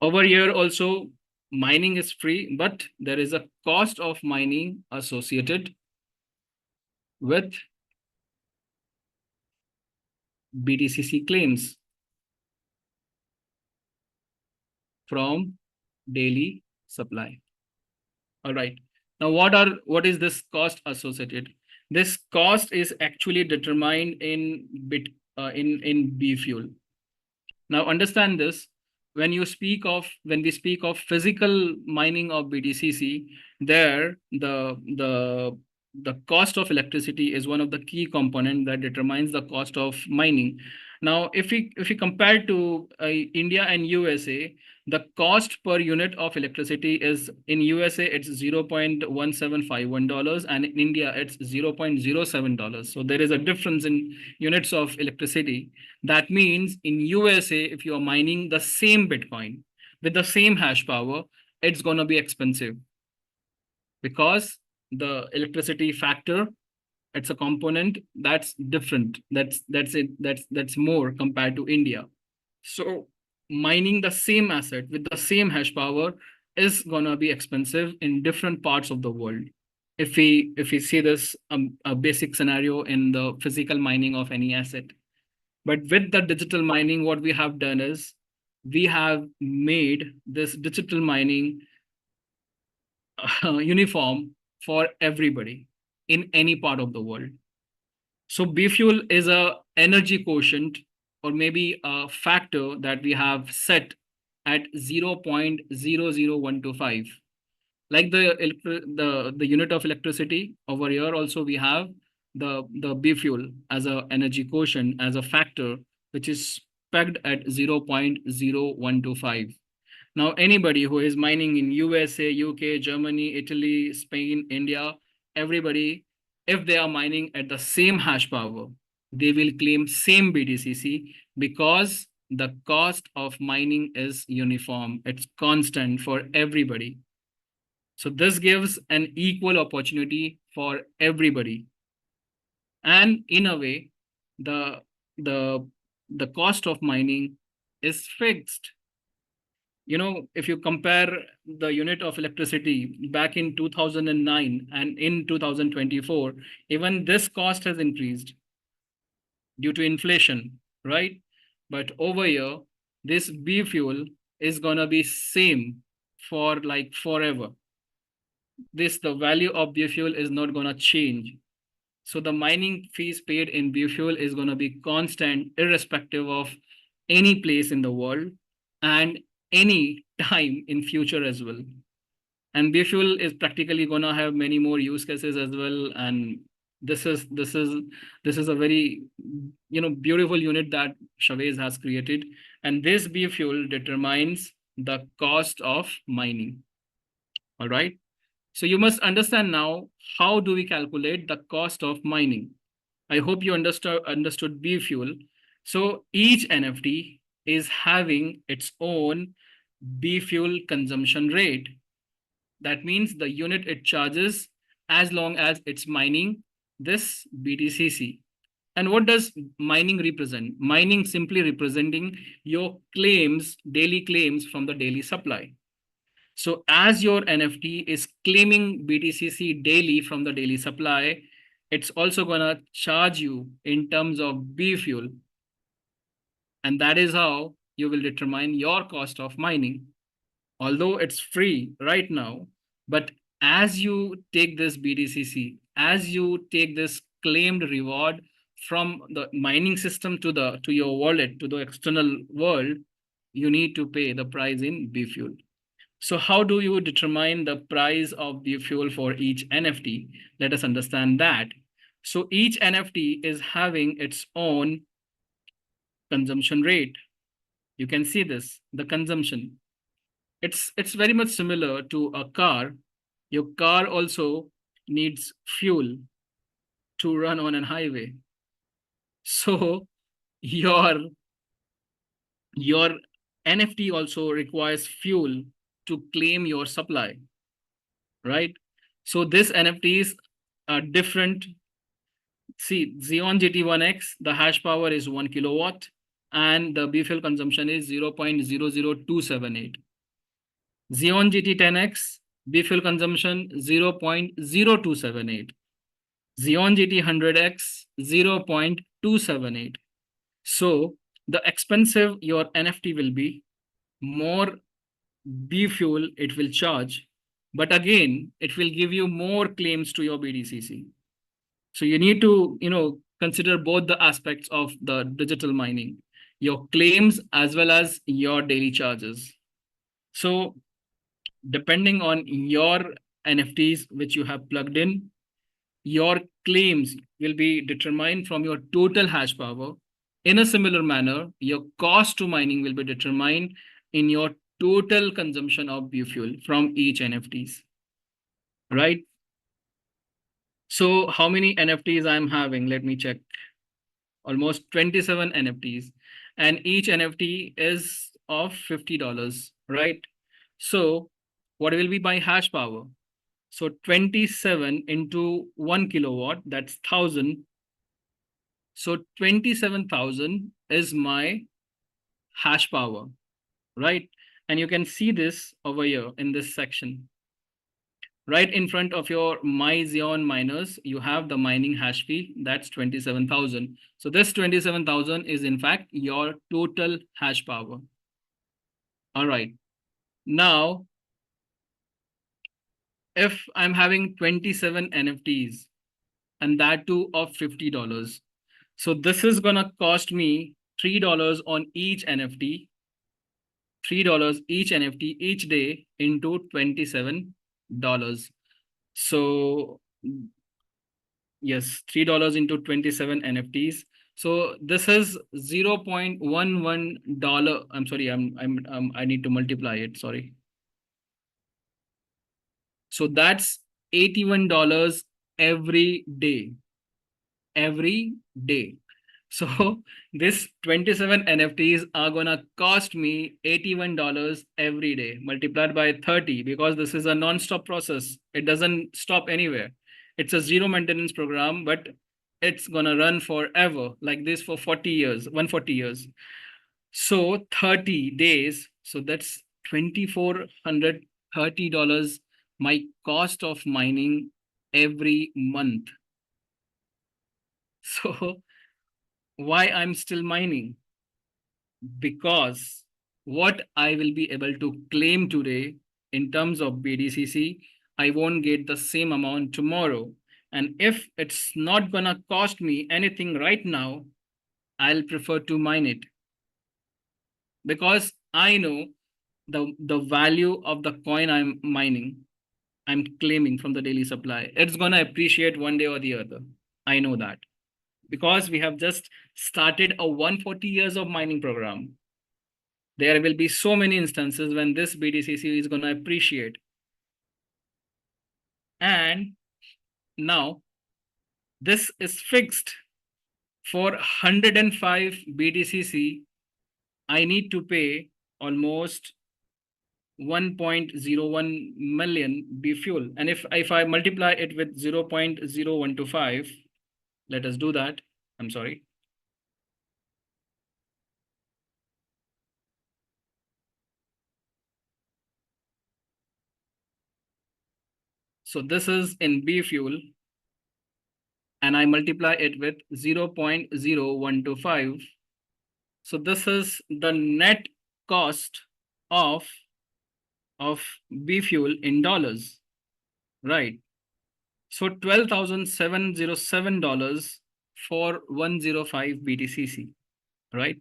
Speaker 2: over here also, mining is free, but there is a cost of mining associated with BTCC claims from daily supply. All right. Now, what is this cost associated? This cost is actually determined in B fuel. Now, understand this. When we speak of physical mining of BTCC, there the cost of electricity is one of the key components that determines the cost of mining. Now, if we compare to India and USA, the cost per unit of electricity is, in USA it's $0.1751, and in India it's $0.07. So there is a difference in units of electricity. That means in USA, if you are mining the same Bitcoin with the same hash power, it's going to be expensive, because the electricity factor, it's a component that's different. That's more compared to India. So mining the same asset with the same hash power is gonna be expensive in different parts of the world. If we see this a basic scenario in the physical mining of any asset. But with the digital mining, what we have done is we have made this digital mining uniform for everybody in any part of the world. So B fuel is a energy quotient, or maybe a factor that we have set at 0.00125. Like the unit of electricity, over here also we have the B fuel as a energy quotient, as a factor, which is pegged at 0.0125. Now, anybody who is mining in USA, UK, Germany, Italy, Spain, India, everybody, if they are mining at the same hash power, they will claim same BTCC, because the cost of mining is uniform. It's constant for everybody. So this gives an equal opportunity for everybody. And in a way, the the the cost of mining is fixed. If you compare the unit of electricity back in 2009 and in 2024, even this cost has increased due to inflation, right? But over here, this B fuel is gonna be same for like forever. The value of B fuel is not gonna change. So the mining fees paid in B fuel is gonna be constant, irrespective of any place in the world and any time in future as well. And B fuel is practically gonna have many more use cases as well. And this is this is this is a very beautiful unit that Chavez has created. And this B fuel determines the cost of mining. All right. So you must understand now, how do we calculate the cost of mining? I hope you understood B fuel. So each NFT is having its own B fuel consumption rate. That means the unit it charges as long as it's mining this BTCC. And what does mining represent? Mining simply representing your claims, daily claims from the daily supply. So as your NFT is claiming BTCC daily from the daily supply, it's also gonna charge you in terms of B fuel. And that is how you will determine your cost of mining. Although it's free right now, but as you take this BTCC, as you take this claimed reward from the mining system to your wallet, to the external world, you need to pay the price in B fuel. So how do you determine the price of the fuel for each NFT? Let us understand that. So each NFT is having its own consumption rate. You can see this, the consumption. It's very much similar to a car. Your car also needs fuel to run on a highway. So your NFT also requires fuel to claim your supply, right? So this NFTs are different. See, Xeon GT1X, the hash power is 1 kilowatt and the B fuel consumption is 0.00278. Xeon GT10X, B fuel consumption 0.0278. Xeon GT100X 0.278. So the expensive your NFT will be, more B fuel it will charge. But again, it will give you more claims to your BTCC. So you need to, consider both the aspects of the digital mining, your claims as well as your daily charges. So depending on your NFTs which you have plugged in, your claims will be determined from your total hash power. In a similar manner, your cost to mining will be determined in your total consumption of fuel from each NFTs, right? So how many NFTs I'm having? Let me check. Almost 27 NFTs. And each NFT is of $50, right? So what will be my hash power? So 27 into 1 kilowatt, that's 1,000. So 27,000 is my hash power, right? And you can see this over here in this section. Right in front of your My Xeon miners, you have the mining hash fee, that's 27,000. So this 27,000 is in fact your total hash power. All right. Now, if I'm having 27 NFTs and that too of $50, so this is gonna cost me $3 on each NFT, $3 each NFT each day into $27. So yes, $3 into 27 NFTs. So this is $0.11. I'm sorry, I need to multiply it. Sorry. So that's $81 every day. Every day. So this 27 NFTs are gonna cost me $81 every day, multiplied by 30, because this is a non-stop process. It doesn't stop anywhere. It's a zero maintenance program, but it's gonna run forever like this for 40 years, 140 years. So 30 days, so that's $2,430 my cost of mining every month. So why I'm still mining? Because what I will be able to claim today in terms of BTCC, I won't get the same amount tomorrow. And if it's not gonna cost me anything right now, I'll prefer to mine it. Because I know the value of the coin I'm mining, I'm claiming from the daily supply. It's gonna appreciate one day or the other. I know that. Because we have just started a 140 years of mining program. There will be so many instances when this BTCC is going to appreciate. And now this is fixed. For 105 BTCC, I need to pay almost 1.01 million B fuel. And if I multiply it with 0.0125, let us do that. I'm sorry. So this is in B fuel, and I multiply it with 0.0125. So this is the net cost of B fuel in dollars, right? So $12,707 for 105 BTCC, right?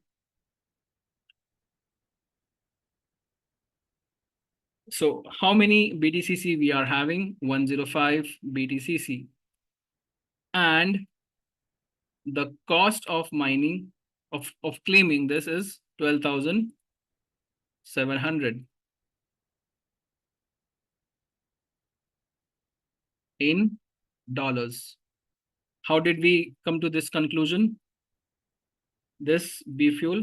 Speaker 2: So how many BTCC we are having? 105 BTCC. And the cost of mining, of claiming this is 12,700 in dollars. How did we come to this conclusion? This B fuel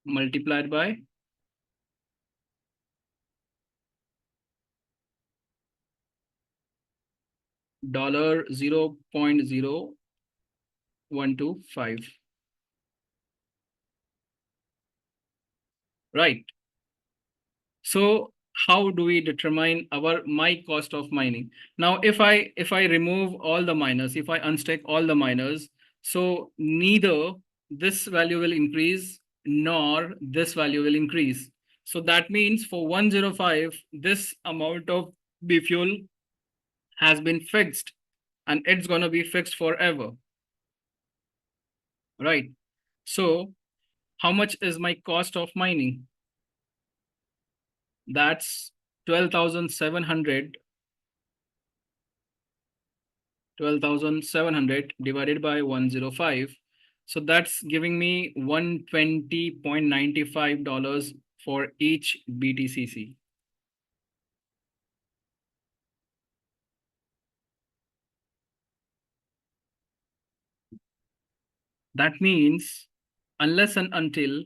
Speaker 2: multiplied by $0.0125. Right. So how do we determine my cost of mining? Now, if I remove all the miners, if I unstack all the miners, so neither this value will increase nor this value will increase. So that means for 105, this amount of B fuel has been fixed, and it's going to be fixed forever. Right. So how much is my cost of mining? That's 12,700 divided by 105. So that's giving me $120.95 for each BTCC. That means unless and until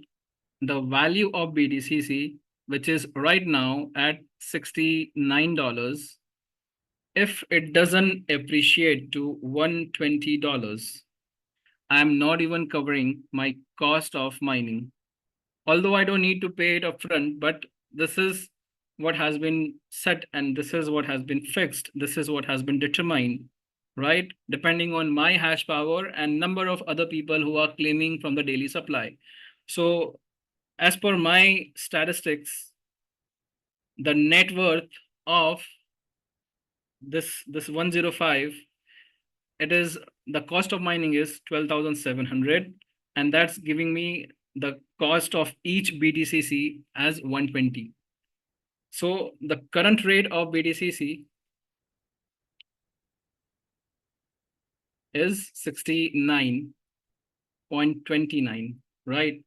Speaker 2: the value of BTCC, which is right now at $69, if it doesn't appreciate to $120, I'm not even covering my cost of mining. Although I don't need to pay it upfront, but this is what has been set and this is what has been fixed. This is what has been determined, right? Depending on my hash power and number of other people who are claiming from the daily supply. So as per my statistics, the net worth of this 105, it is the cost of mining is 12,700, and that's giving me the cost of each BTCC as 120. So the current rate of BTCC is 69.29, right?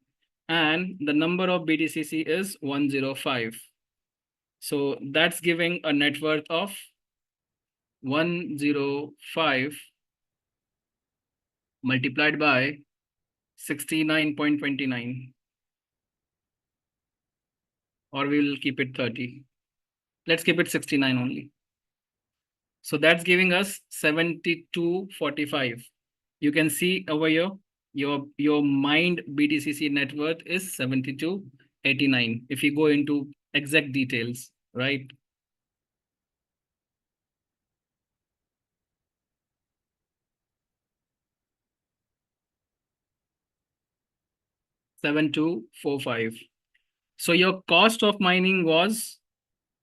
Speaker 2: And the number of BTCC is 105. So that's giving a net worth of 105 multiplied by 69.29. Or we will keep it 30. Let's keep it 69 only. So that's giving us 72.45. You can see over here, your mined BTCC net worth is 72.89. If you go into exact details, right? $7,245. So your cost of mining was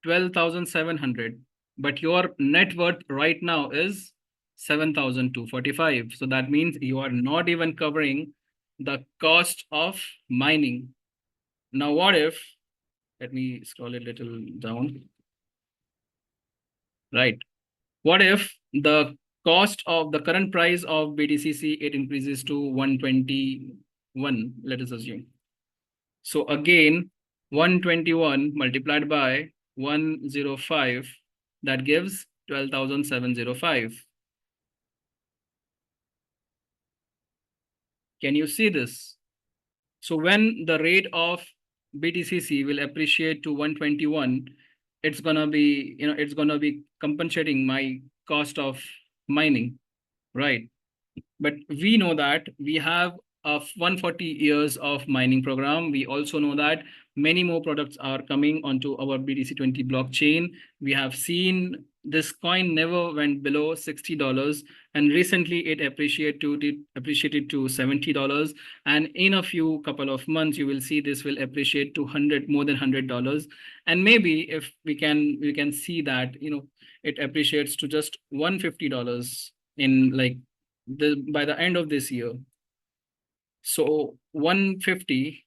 Speaker 2: 12,700, but your net worth right now is 7,245. So that means you are not even covering the cost of mining. Now, what if, let me scroll a little down, right? What if the cost of the current price of BTCC, it increases to 121, let us assume. So again, 121 multiplied by 105, that gives 12,705. Can you see this? So when the rate of BTCC will appreciate to 121, it's gonna be, it's gonna be compensating my cost of mining, right? But we know that we have a 140 years of mining program. We also know that many more products are coming onto our BTC20 blockchain. We have seen this coin never went below $60, and recently it appreciated to $70. And in a few couple of months, you will see this will appreciate to more than $100. And maybe if we can see that it appreciates to just $150 in like by the end of this year. So 150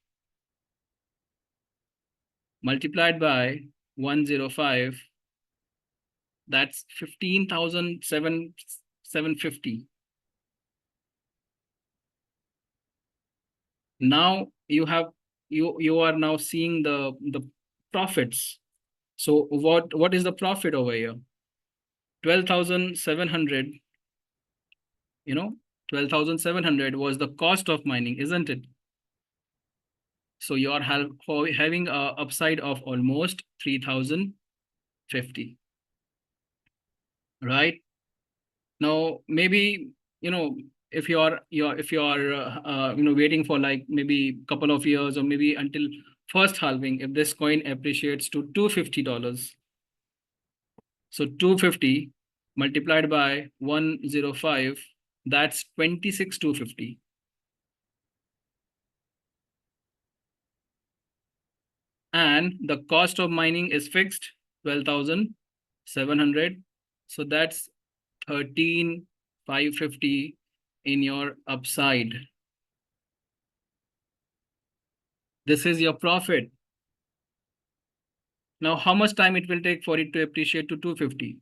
Speaker 2: multiplied by 105, that's 15,750. Now you are now seeing the profits. So what is the profit over here? 12,700, 12,700 was the cost of mining, isn't it? So you are having a upside of almost 3,050, right? Now, maybe, if you are waiting for like maybe a couple of years or maybe until first halving, if this coin appreciates to $250, so 250 multiplied by 105, that's 26,250. And the cost of mining is fixed, 12,700. So that's 13,550 in your upside. This is your profit. Now, how much time it will take for it to appreciate to 250?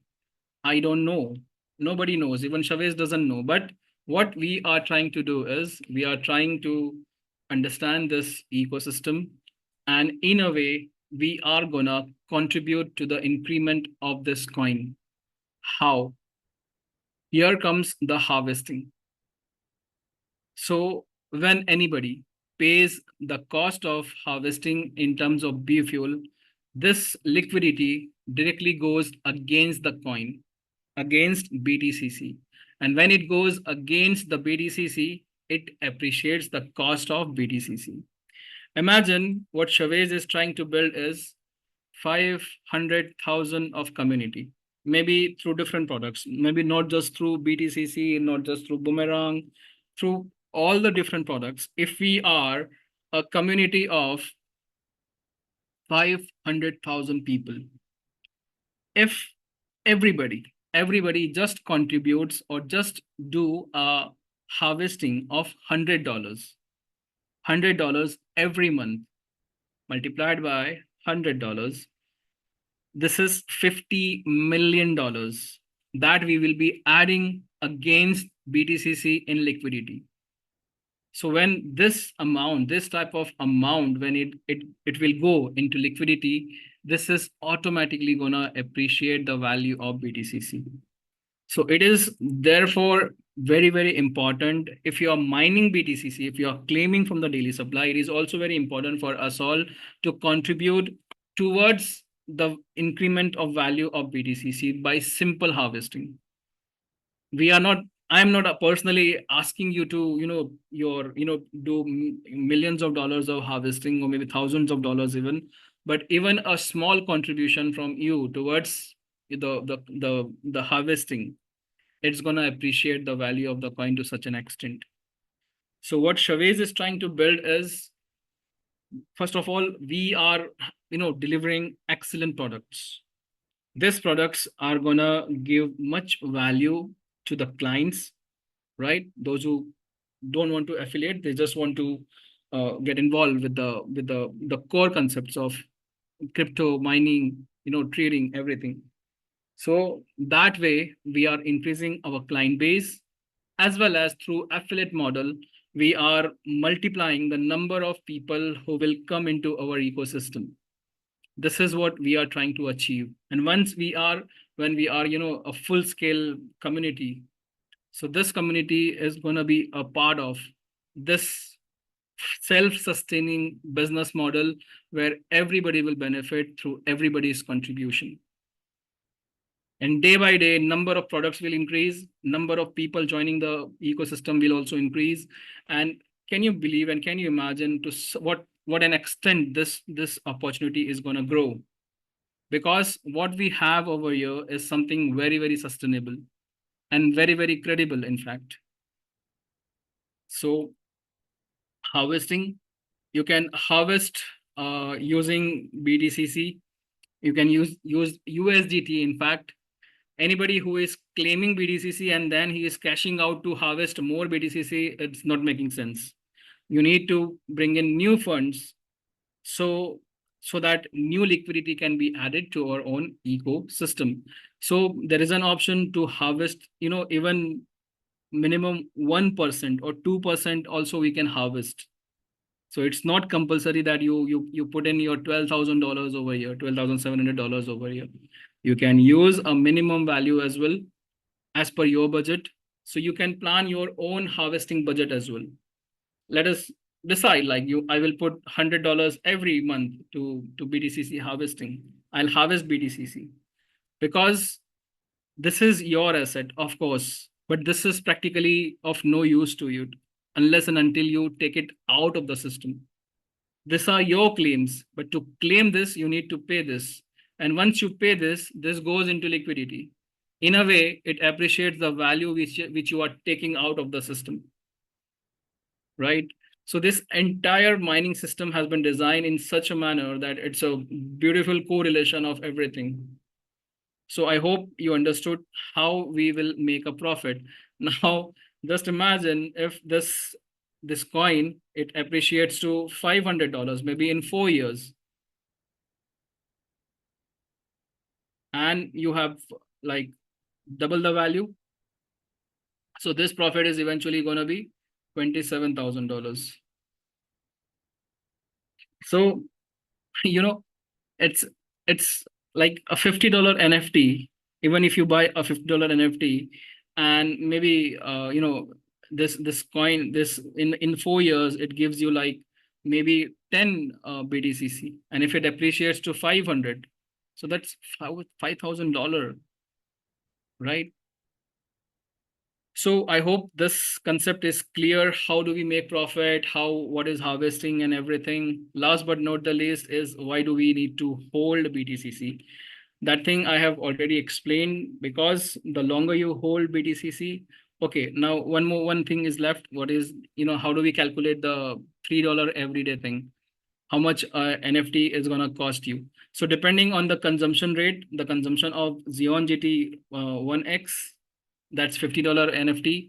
Speaker 2: I don't know. Nobody knows. Even Chavez doesn't know. But what we are trying to do is we are trying to understand this ecosystem. And in a way, we are gonna contribute to the increment of this coin. How? Here comes the harvesting. So when anybody pays the cost of harvesting in terms of biofuel, this liquidity directly goes against the coin, against BTCC. And when it goes against the BTCC, it appreciates the cost of BTCC. Imagine what Chavez is trying to build is 500,000 of community, maybe through different products, maybe not just through BTCC, not just through Boomerang, through all the different products. If we are a community of 500,000 people, if everybody just contributes or just do a harvesting of $100 every month multiplied by $100, this is $50 million that we will be adding against BTCC in liquidity. So when this type of amount, when it will go into liquidity, this is automatically gonna appreciate the value of BTCC. So it is therefore very, very important. If you are mining BTCC, if you are claiming from the daily supply, it is also very important for us all to contribute towards the increment of value of BTCC by simple harvesting. We are not, I'm not personally asking you to, do millions of dollars of harvesting or maybe thousands of dollars even, but even a small contribution from you towards the harvesting, it's gonna appreciate the value of the coin to such an extent. So what Chavez is trying to build is, first of all, we are, delivering excellent products. These products are gonna give much value to the clients, right? Those who don't want to affiliate, they just want to get involved with the core concepts of crypto mining, trading, everything. So that way, we are increasing our client base, as well as through affiliate model, we are multiplying the number of people who will come into our ecosystem. This is what we are trying to achieve. And when we are, a full scale community, so this community is going to be a part of this self-sustaining business model where everybody will benefit through everybody's contribution. And day by day, number of products will increase, number of people joining the ecosystem will also increase. And can you believe and can you imagine to what an extent this opportunity is going to grow? Because what we have over here is something very, very sustainable and very, very credible, in fact. So harvesting, you can harvest using BTCC. You can use USDT, in fact. Anybody who is claiming BTCC and then he is cashing out to harvest more BTCC, it's not making sense. You need to bring in new funds so that new liquidity can be added to our own ecosystem. So there is an option to harvest, even minimum 1% or 2% also we can harvest. So it's not compulsory that you put in your $12,000 over here, $12,700 over here. You can use a minimum value as well as per your budget. So you can plan your own harvesting budget as well. Let us decide, like I will put $100 every month to BTCC harvesting. I'll harvest BTCC because this is your asset, of course, but this is practically of no use to you unless and until you take it out of the system. These are your claims, but to claim this, you need to pay this. And once you pay this, this goes into liquidity. In a way, it appreciates the value which you are taking out of the system, right? So this entire mining system has been designed in such a manner that it's a beautiful correlation of everything. So I hope you understood how we will make a profit. Now, just imagine if this coin, it appreciates to $500 maybe in 4 years. And you have like double the value. So this profit is eventually going to be $27,000. So, it's like a $50 NFT. Even if you buy a $50 NFT and maybe, this coin, in 4 years, it gives you like maybe 10 BTCC. And if it appreciates to 500, so that's $5,000, right? So I hope this concept is clear. How do we make profit? What is harvesting and everything? Last but not the least is, why do we need to hold BTCC? That thing I have already explained, because the longer you hold BTCC, okay, now one thing is left. What is, how do we calculate the $3 everyday thing? How much NFT is going to cost you? So depending on the consumption rate, the consumption of Xeon GT 1X, that's $50 NFT.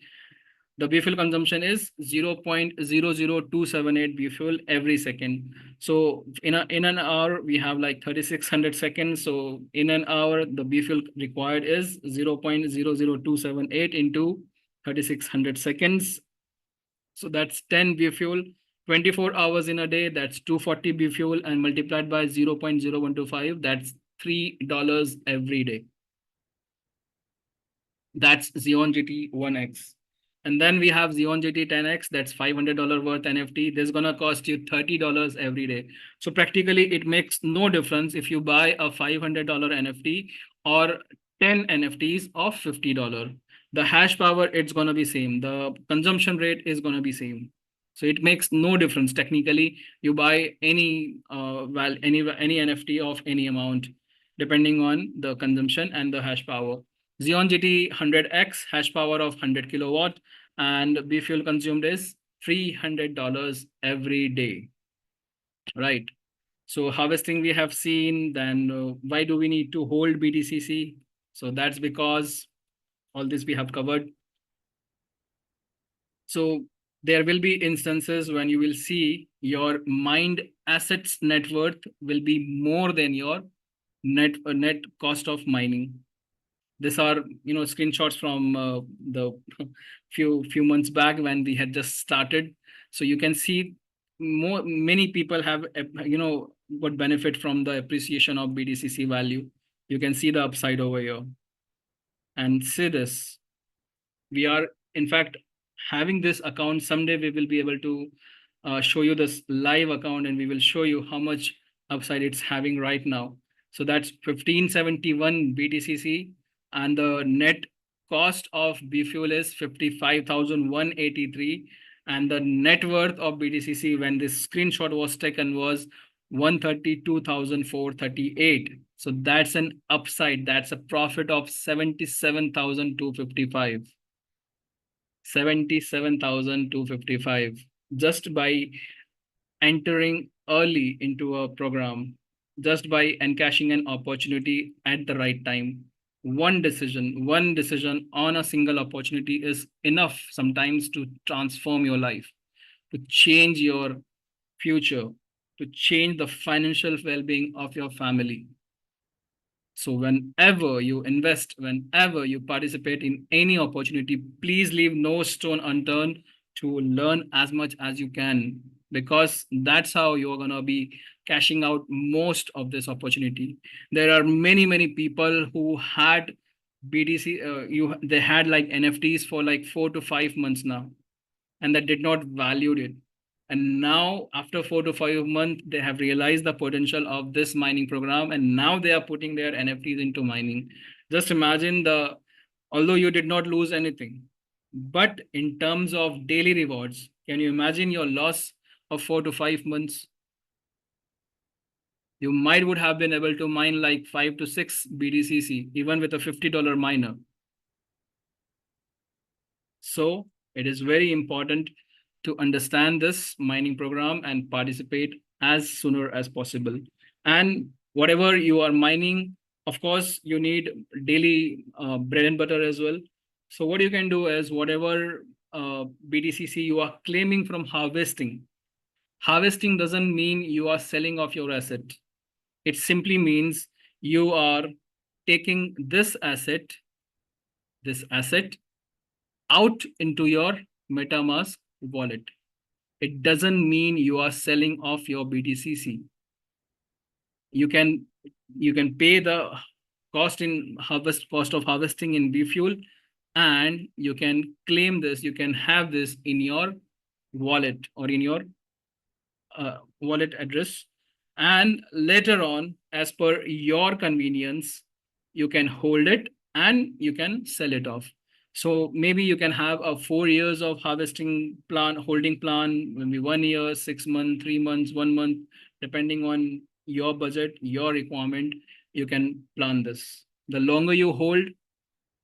Speaker 2: The BFL consumption is 0.00278 BFL every second. So in an hour, we have like 3,600 seconds. So in an hour, the BFL required is 0.00278 into 3,600 seconds. So that's 10 BFL. 24 hours in a day, that's 240 BFL, and multiplied by 0.0125, that's $3 every day. That's Xeon GT 1X. And then we have Xeon GT 10X, that's $500 worth NFT. This is gonna cost you $30 every day. So practically it makes no difference if you buy a $500 NFT or 10 NFTs of $50. The hash power, it's gonna be same. The consumption rate is gonna be same. So it makes no difference. Technically, you buy any any NFT of any amount, depending on the consumption and the hash power. Xeon GT 100X hash power of 100 kilowatt, and B fuel consumed is $300 every day, right? So harvesting we have seen. Then why do we need to hold BTCC? So that's because all this we have covered. So there will be instances when you will see your mined assets net worth will be more than your net cost of mining. These are screenshots from the few months back when we had just started. So you can see many people have got benefit from the appreciation of BTCC value. You can see the upside over here and see this. We are in fact having this account. Someday we will be able to show you this live account, and we will show you how much upside it's having right now. So that's 1571 BTCC, and the net cost of B fuel is 55,183, and the net worth of BTCC when this screenshot was taken was 132,438. So that's an upside. That's a profit of 77,255. 77,255 just by entering early into a program, just by encashing an opportunity at the right time. One decision on a single opportunity is enough sometimes to transform your life, to change your future, to change the financial well-being of your family. So whenever you invest, whenever you participate in any opportunity, please leave no stone unturned to learn as much as you can, because that's how you're going to be cashing out most of this opportunity. There are many people who had BTC, they had like NFTs for like 4 to 5 months now, and that did not value it. And now, after 4 to 5 months, they have realized the potential of this mining program, and now they are putting their NFTs into mining. Just imagine although you did not lose anything, but in terms of daily rewards, can you imagine your loss of 4 to 5 months? You might would have been able to mine like 5 to 6 BTCC, even with a $50 miner. So it is very important to understand this mining program and participate as sooner as possible. And whatever you are mining, of course, you need daily bread and butter as well. So what you can do is whatever BTCC you are claiming from harvesting doesn't mean you are selling off your asset. It simply means you are taking this asset out into your MetaMask wallet. It doesn't mean you are selling off your BTCC. You can pay the cost of harvesting in B fuel, and you can claim this. You can have this in your wallet or in your wallet address, and later on, as per your convenience, you can hold it and you can sell it off. So maybe you can have a 4 years of harvesting plan, holding plan, maybe 1 year, 6 months, 3 months, 1 month, depending on your budget, your requirement, you can plan this. The longer you hold,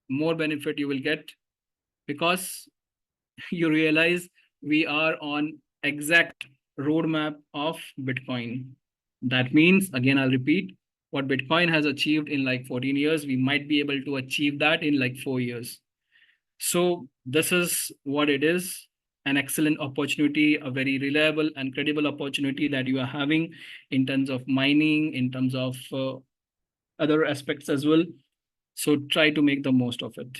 Speaker 2: more benefit you will get, because you realize we are on exact roadmap of Bitcoin. That means, again, I'll repeat, what Bitcoin has achieved in like 14 years, we might be able to achieve that in like 4 years. So this is what it is, an excellent opportunity, a very reliable and credible opportunity that you are having in terms of mining, in terms of other aspects as well. So try to make the most of it.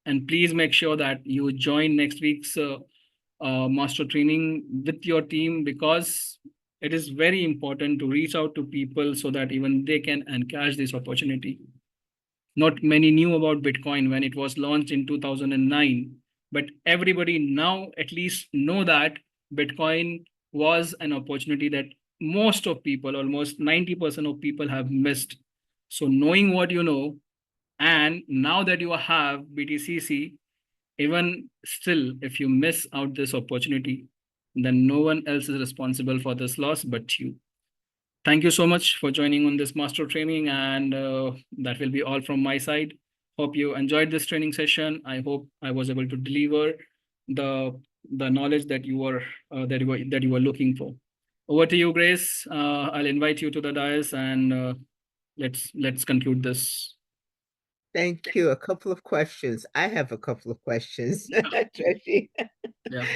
Speaker 2: And please make sure that you join next week's master training with your team, because it is very important to reach out to people so that even they can encash this opportunity. Not many knew about Bitcoin when it was launched in 2009. But everybody now at least know that Bitcoin was an opportunity that most of people, almost 90% of people have missed. So knowing what you know, and now that you have BTCC, even still, if you miss out this opportunity, then no one else is responsible for this loss but you. Thank you so much for joining on this master training, and that will be all from my side. Hope you enjoyed this training session. I hope I was able to deliver the knowledge that you were looking for. Over to you, Grace. I'll invite you to the dais, and let's conclude this.
Speaker 1: Thank you. A couple of questions. I have a couple of questions, Tracy.
Speaker 2: Yeah.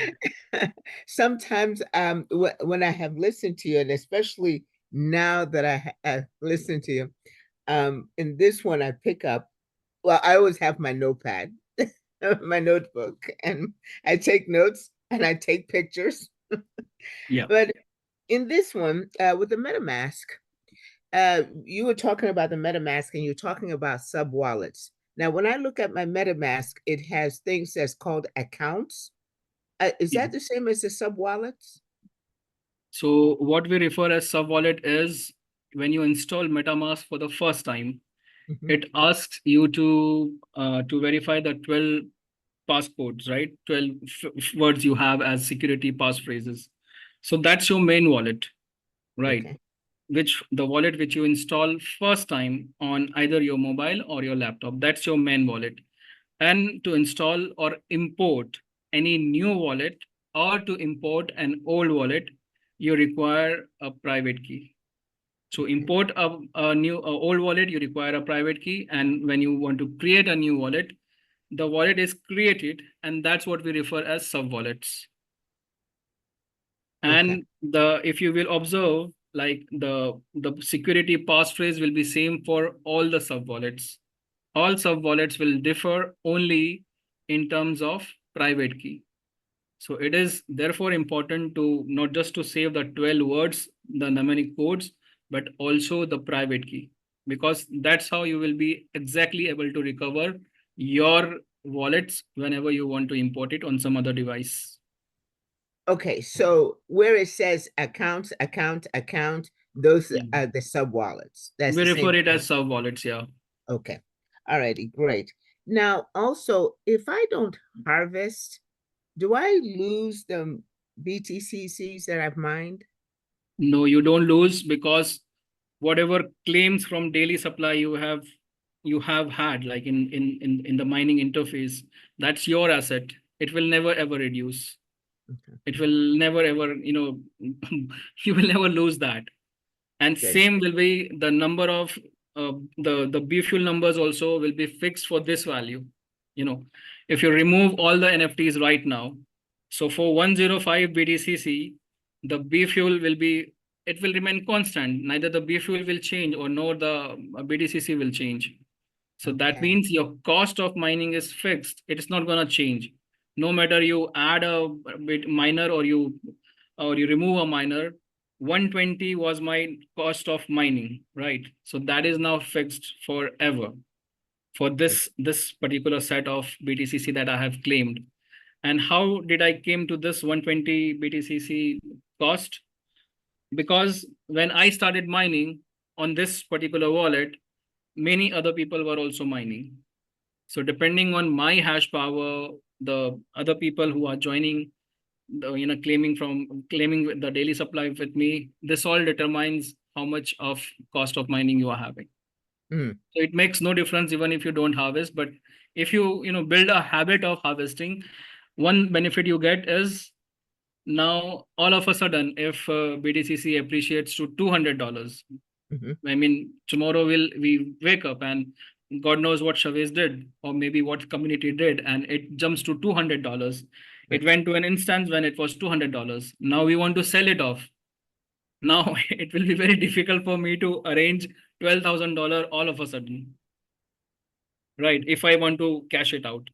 Speaker 1: Sometimes when I have listened to you, and especially now that I have listened to you, in this one I pick up, well, I always have my notepad, my notebook, and I take notes and I take pictures.
Speaker 2: Yeah.
Speaker 1: But in this one, with the MetaMask, you were talking about the MetaMask and you're talking about sub wallets. Now, when I look at my MetaMask, it has things that's called accounts. Is that the same as the sub wallets?
Speaker 2: So what we refer as sub wallet is when you install MetaMask for the first time, it asks you to verify the 12 passcodes, right? 12 words you have as security passphrases. So that's your main wallet, right?
Speaker 1: Okay.
Speaker 2: Which the wallet which you install first time on either your mobile or your laptop. That's your main wallet. And to install or import any new wallet or to import an old wallet, you require a private key. So import a new old wallet, you require a private key. And when you want to create a new wallet, the wallet is created, and that's what we refer as sub wallets.
Speaker 1: Okay.
Speaker 2: And if you will observe, like the security passphrase will be same for all the sub wallets. All sub wallets will differ only in terms of private key. So it is therefore important to not just to save the 12 words, the mnemonic codes, but also the private key, because that's how you will be exactly able to recover your wallets whenever you want to import it on some other device.
Speaker 1: Okay, so where it says account, those
Speaker 2: Yeah.
Speaker 1: are the sub wallets. That's
Speaker 2: We
Speaker 1: the
Speaker 2: refer
Speaker 1: same
Speaker 2: it
Speaker 1: thing.
Speaker 2: as sub wallets, yeah.
Speaker 1: Okay. All righty, great. Now, also, if I don't harvest, do I lose the BTCCs that I've mined?
Speaker 2: No, you don't lose, because whatever claims from daily supply you have had, like in the mining interface, that's your asset. It will never ever reduce.
Speaker 1: Okay.
Speaker 2: It will never ever, you will never lose that. And
Speaker 1: Good.
Speaker 2: same will be the number of the B fuel numbers also will be fixed for this value. If you remove all the NFTs right now, so for 105 BTCC, the B fuel it will remain constant. Neither the B fuel will change or nor the BTCC will change. So that
Speaker 1: Okay.
Speaker 2: means your cost of mining is fixed. It is not going to change. No matter you add a bit miner or you remove a miner, 120 was my cost of mining, right? So that is now fixed forever for this particular set of BTCC that I have claimed. And how did I came to this 120 BTCC cost? Because when I started mining on this particular wallet, many other people were also mining. So depending on my hash power, the other people who are joining, claiming the daily supply with me, this all determines how much of cost of mining you are having.
Speaker 1: Mm.
Speaker 2: So it makes no difference even if you don't harvest. But if you build a habit of harvesting, one benefit you get is now all of a sudden, if BTCC appreciates to $200, I mean, tomorrow we wake up and God knows what Chavez did, or maybe what community did, and it jumps to $200. It went to an instance when it was $200. Now we want to sell it off. Now it will be very difficult for me to arrange $12,000 all of a sudden, right? If I want to cash it out.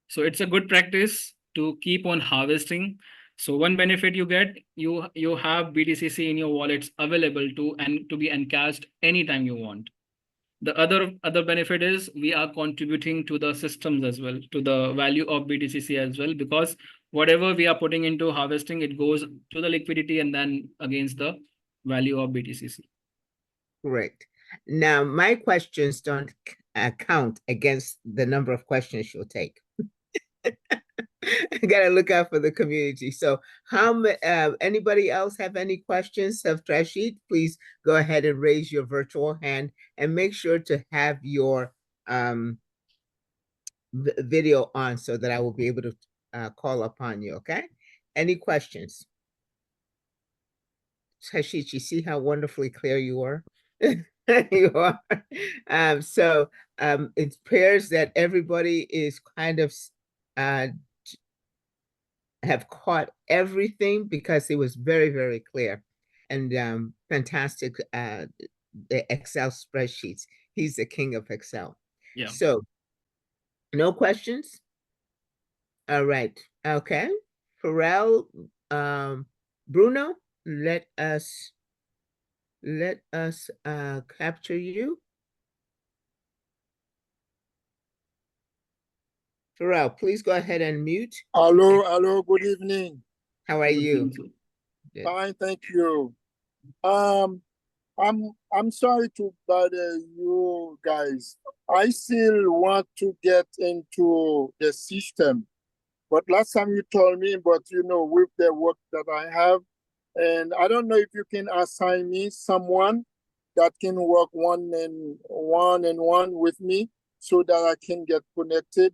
Speaker 2: So it's a good practice to keep on harvesting. So one benefit you get, you have BTCC in your wallets available to be encashed anytime you want. The other benefit is we are contributing to the systems as well, to the value of BTCC as well, because whatever we are putting into harvesting, it goes to the liquidity and then against the value of BTCC.
Speaker 1: Great. Now, my questions don't count against the number of questions you'll take. I gotta look out for the community. So, anybody else have any questions of Trashid? Please go ahead and raise your virtual hand, and make sure to have your video on so that I will be able to call upon you. Okay. Any questions? Trashid, you see how wonderfully clear you are. You are. It appears that everybody is kind of have caught everything, because it was very, very clear and fantastic. The Excel spreadsheets. He's the king of Excel.
Speaker 2: Yeah.
Speaker 1: So, no questions? All right. Okay. Pharrell, Bruno, let us capture you. Pharrell, please go ahead and mute.
Speaker 3: Hello, good evening.
Speaker 1: How are you?
Speaker 3: Good. Fine, thank you. I'm sorry to bother you guys. I still want to get into the system, but last time you told me, but with the work that I have, and I don't know if you can assign me someone that can work one and one with me so that I can get connected,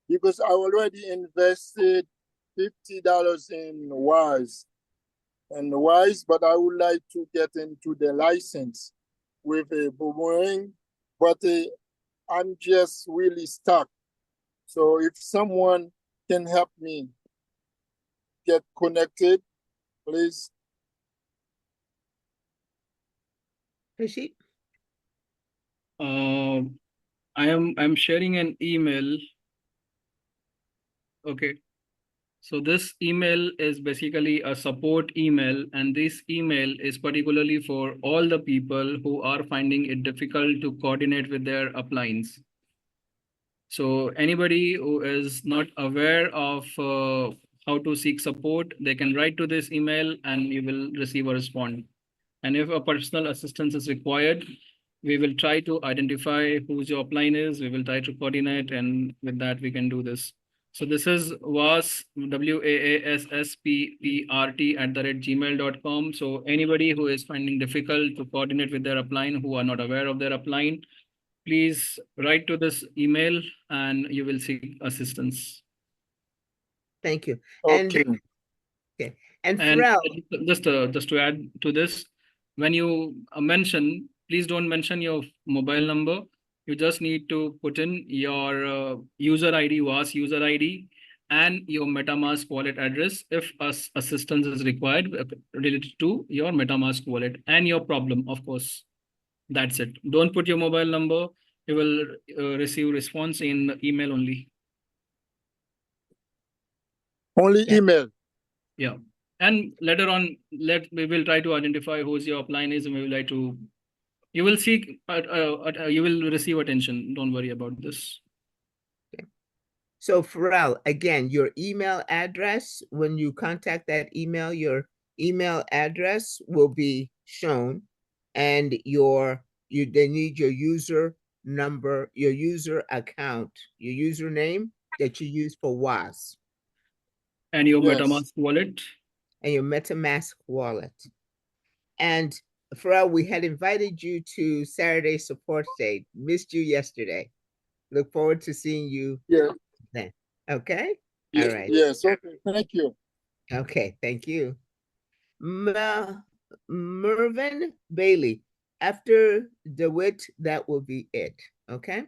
Speaker 3: because I already invested $50 in WAAS. But I would like to get into the license with a Boomerang, but I'm just really stuck. So if someone can help me get connected, please.
Speaker 1: Rashid?
Speaker 2: I'm sharing an email. Okay. So this email is basically a support email, and this email is particularly for all the people who are finding it difficult to coordinate with their uplines. So anybody who is not aware of how to seek support, they can write to this email and you will receive a response. And if a personal assistance is required, we will try to identify whose your upline is. We will try to coordinate, and with that we can do this. So this is WAAS, WAASSPPRT@gmail.com. So anybody who is finding difficult to coordinate with their upline, who are not aware of their upline, please write to this email and you will seek assistance.
Speaker 1: Thank you.
Speaker 3: Okay.
Speaker 1: And Pharrell,
Speaker 2: just to add to this, when you mention, please don't mention your mobile number. You just need to put in your user ID, WAAS user ID, and your MetaMask wallet address if assistance is required related to your MetaMask wallet, and your problem, of course. That's it. Don't put your mobile number. You will receive response in email only.
Speaker 3: Only email.
Speaker 2: Yeah. And later on, we will try to identify who's your upline is, and we will try to. You will seek. You will receive attention. Don't worry about this.
Speaker 1: Okay. So Pharrell, again, your email address. When you contact that email, your email address will be shown, and they need your user number, your user account, your username that you use for WAAS.
Speaker 2: And your MetaMask wallet.
Speaker 1: And your MetaMask wallet. And Pharrell, we had invited you to Saturday Support Day. Missed you yesterday. Look forward to seeing you then. Okay? All right.
Speaker 3: Yes, okay. Thank you.
Speaker 1: Okay, thank you. Mervyn Bailey. After DeWitt, that will be it. Okay?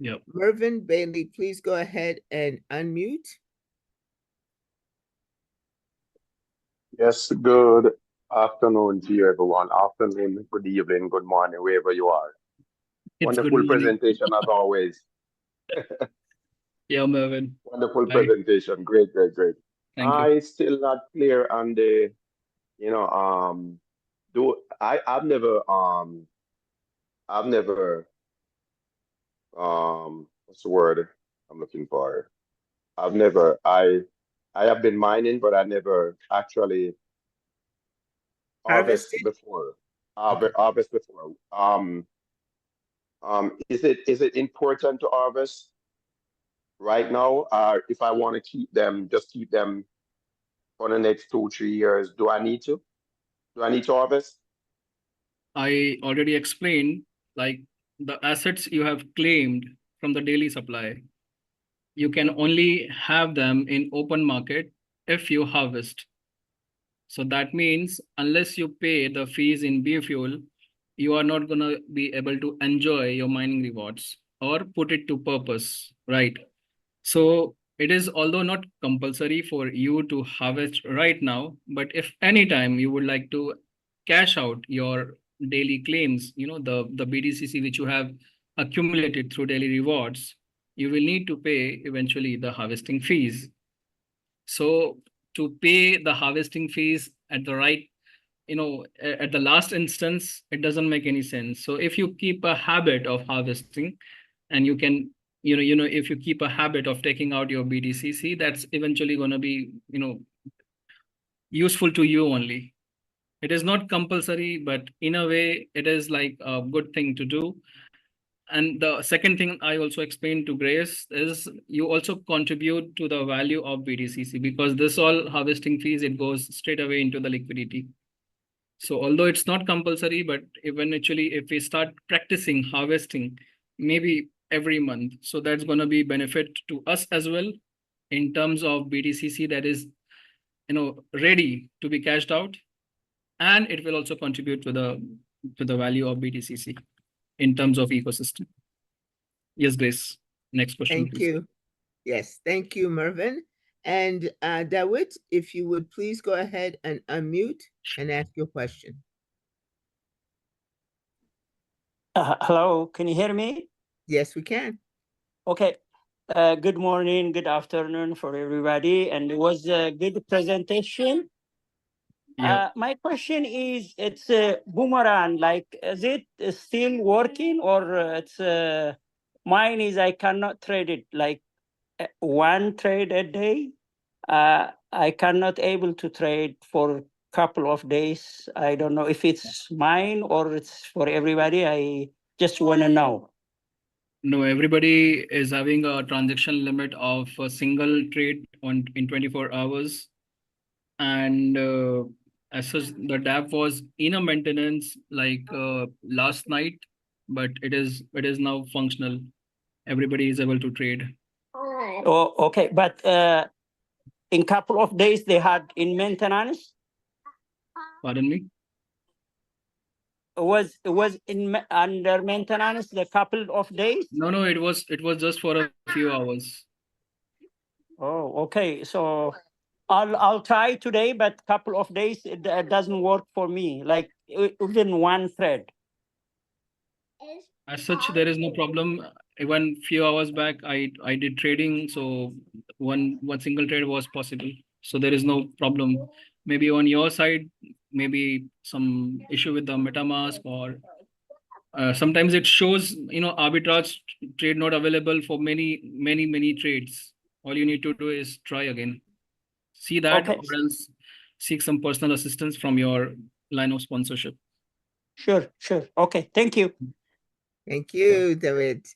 Speaker 2: Yep.
Speaker 1: Mervyn Bailey, please go ahead and unmute.
Speaker 5: Yes, good afternoon to you, everyone. Afternoon, good evening, good morning, wherever you are. Wonderful presentation as always.
Speaker 2: Yeah, Mervyn.
Speaker 5: Wonderful presentation. Great.
Speaker 2: Thank you.
Speaker 5: I still not clear on the, I've never what's the word I'm looking for? I have been mining, but I never actually
Speaker 1: Harvested?
Speaker 5: harvest before.
Speaker 1: Okay.
Speaker 5: Harvest before. Is it important to harvest right now? If I want to keep them, just keep them for the next 2, 3 years, do I need to? Do I need to harvest?
Speaker 2: I already explained, like the assets you have claimed from the daily supply, you can only have them in open market if you harvest. So that means unless you pay the fees in biofuel, you are not going to be able to enjoy your mining rewards or put it to purpose, right? So it is although not compulsory for you to harvest right now, but if anytime you would like to cash out your daily claims, the BTCC which you have accumulated through daily rewards, you will need to pay eventually the harvesting fees. So to pay the harvesting fees at the right, at the last instance, it doesn't make any sense. So if you keep a habit of harvesting, and you can, if you keep a habit of taking out your BTCC, that's eventually going to be, useful to you only. It is not compulsory, but in a way, it is like a good thing to do. And the second thing I also explained to Grace is you also contribute to the value of BTCC, because this all harvesting fees, it goes straight away into the liquidity. So although it's not compulsory, but eventually if we start practicing harvesting, maybe every month, so that's going to be benefit to us as well in terms of BTCC that is, ready to be cashed out, and it will also contribute to the value of BTCC in terms of ecosystem. Yes, Grace. Next question,
Speaker 1: Thank
Speaker 2: please.
Speaker 1: you. Yes, thank you, Mervyn. And Dawit, if you would please go ahead and unmute and ask your question.
Speaker 6: Hello, can you hear me?
Speaker 1: Yes, we can.
Speaker 6: Okay. Good morning, good afternoon for everybody, and it was a good presentation.
Speaker 2: Yeah.
Speaker 6: My question is, it's a boomerang, like, is it still working, or it's mine is I cannot trade it, like one trade a day. I cannot able to trade for couple of days. I don't know if it's mine or it's for everybody. I just want to know.
Speaker 2: No, everybody is having a transaction limit of a single trade in 24 hours. And as such, the DApp was in a maintenance like last night, but it is now functional. Everybody is able to trade.
Speaker 6: Oh, okay. But in couple of days they had in maintenance.
Speaker 2: Pardon me?
Speaker 6: Was under maintenance the couple of days?
Speaker 2: No, it was just for a few hours.
Speaker 6: Oh, okay. So I'll try today, but couple of days it doesn't work for me. Like even one thread.
Speaker 2: As such, there is no problem. Even few hours back, I did trading, so one single trade was possible. So there is no problem. Maybe on your side, maybe some issue with the MetaMask, or sometimes it shows arbitrage trade not available for many trades. All you need to do is try again. See that,
Speaker 6: Okay.
Speaker 2: or else seek some personal assistance from your line of sponsorship.
Speaker 6: Sure. Okay, thank you.
Speaker 1: Thank you, David.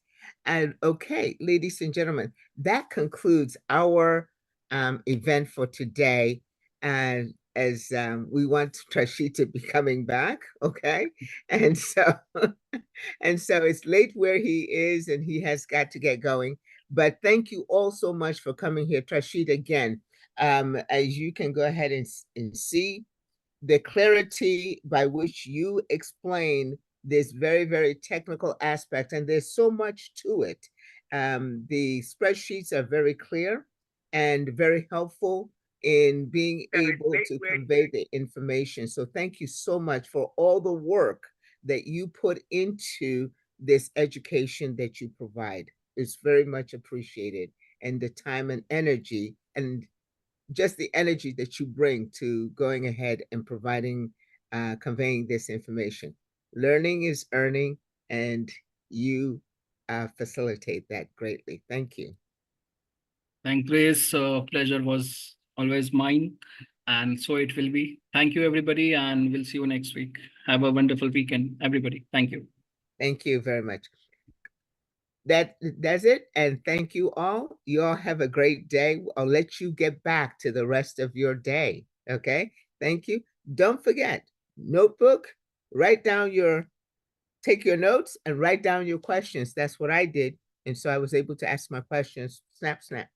Speaker 1: And okay, ladies and gentlemen, that concludes our event for today. And as we want Trashid to be coming back, okay? And so it's late where he is and he has got to get going. But thank you all so much for coming here. Trashid, again, as you can go ahead and see the clarity by which you explain this very, very technical aspect, and there's so much to it. The spreadsheets are very clear and very helpful in being able to convey the information. So thank you so much for all the work that you put into this education that you provide. It's very much appreciated, and the time and energy and just the energy that you bring to going ahead and providing, conveying this information. Learning is earning, and you facilitate that greatly. Thank you.
Speaker 2: Thank Grace. Pleasure was always mine, and so it will be. Thank you, everybody, and we'll see you next week. Have a wonderful weekend, everybody. Thank you.
Speaker 1: Thank you very much. That's it, and thank you all. You all have a great day. I'll let you get back to the rest of your day. Okay, thank you. Don't forget, notebook, take your notes and write down your questions. That's what I did, and so I was able to ask my questions. Snap, snap.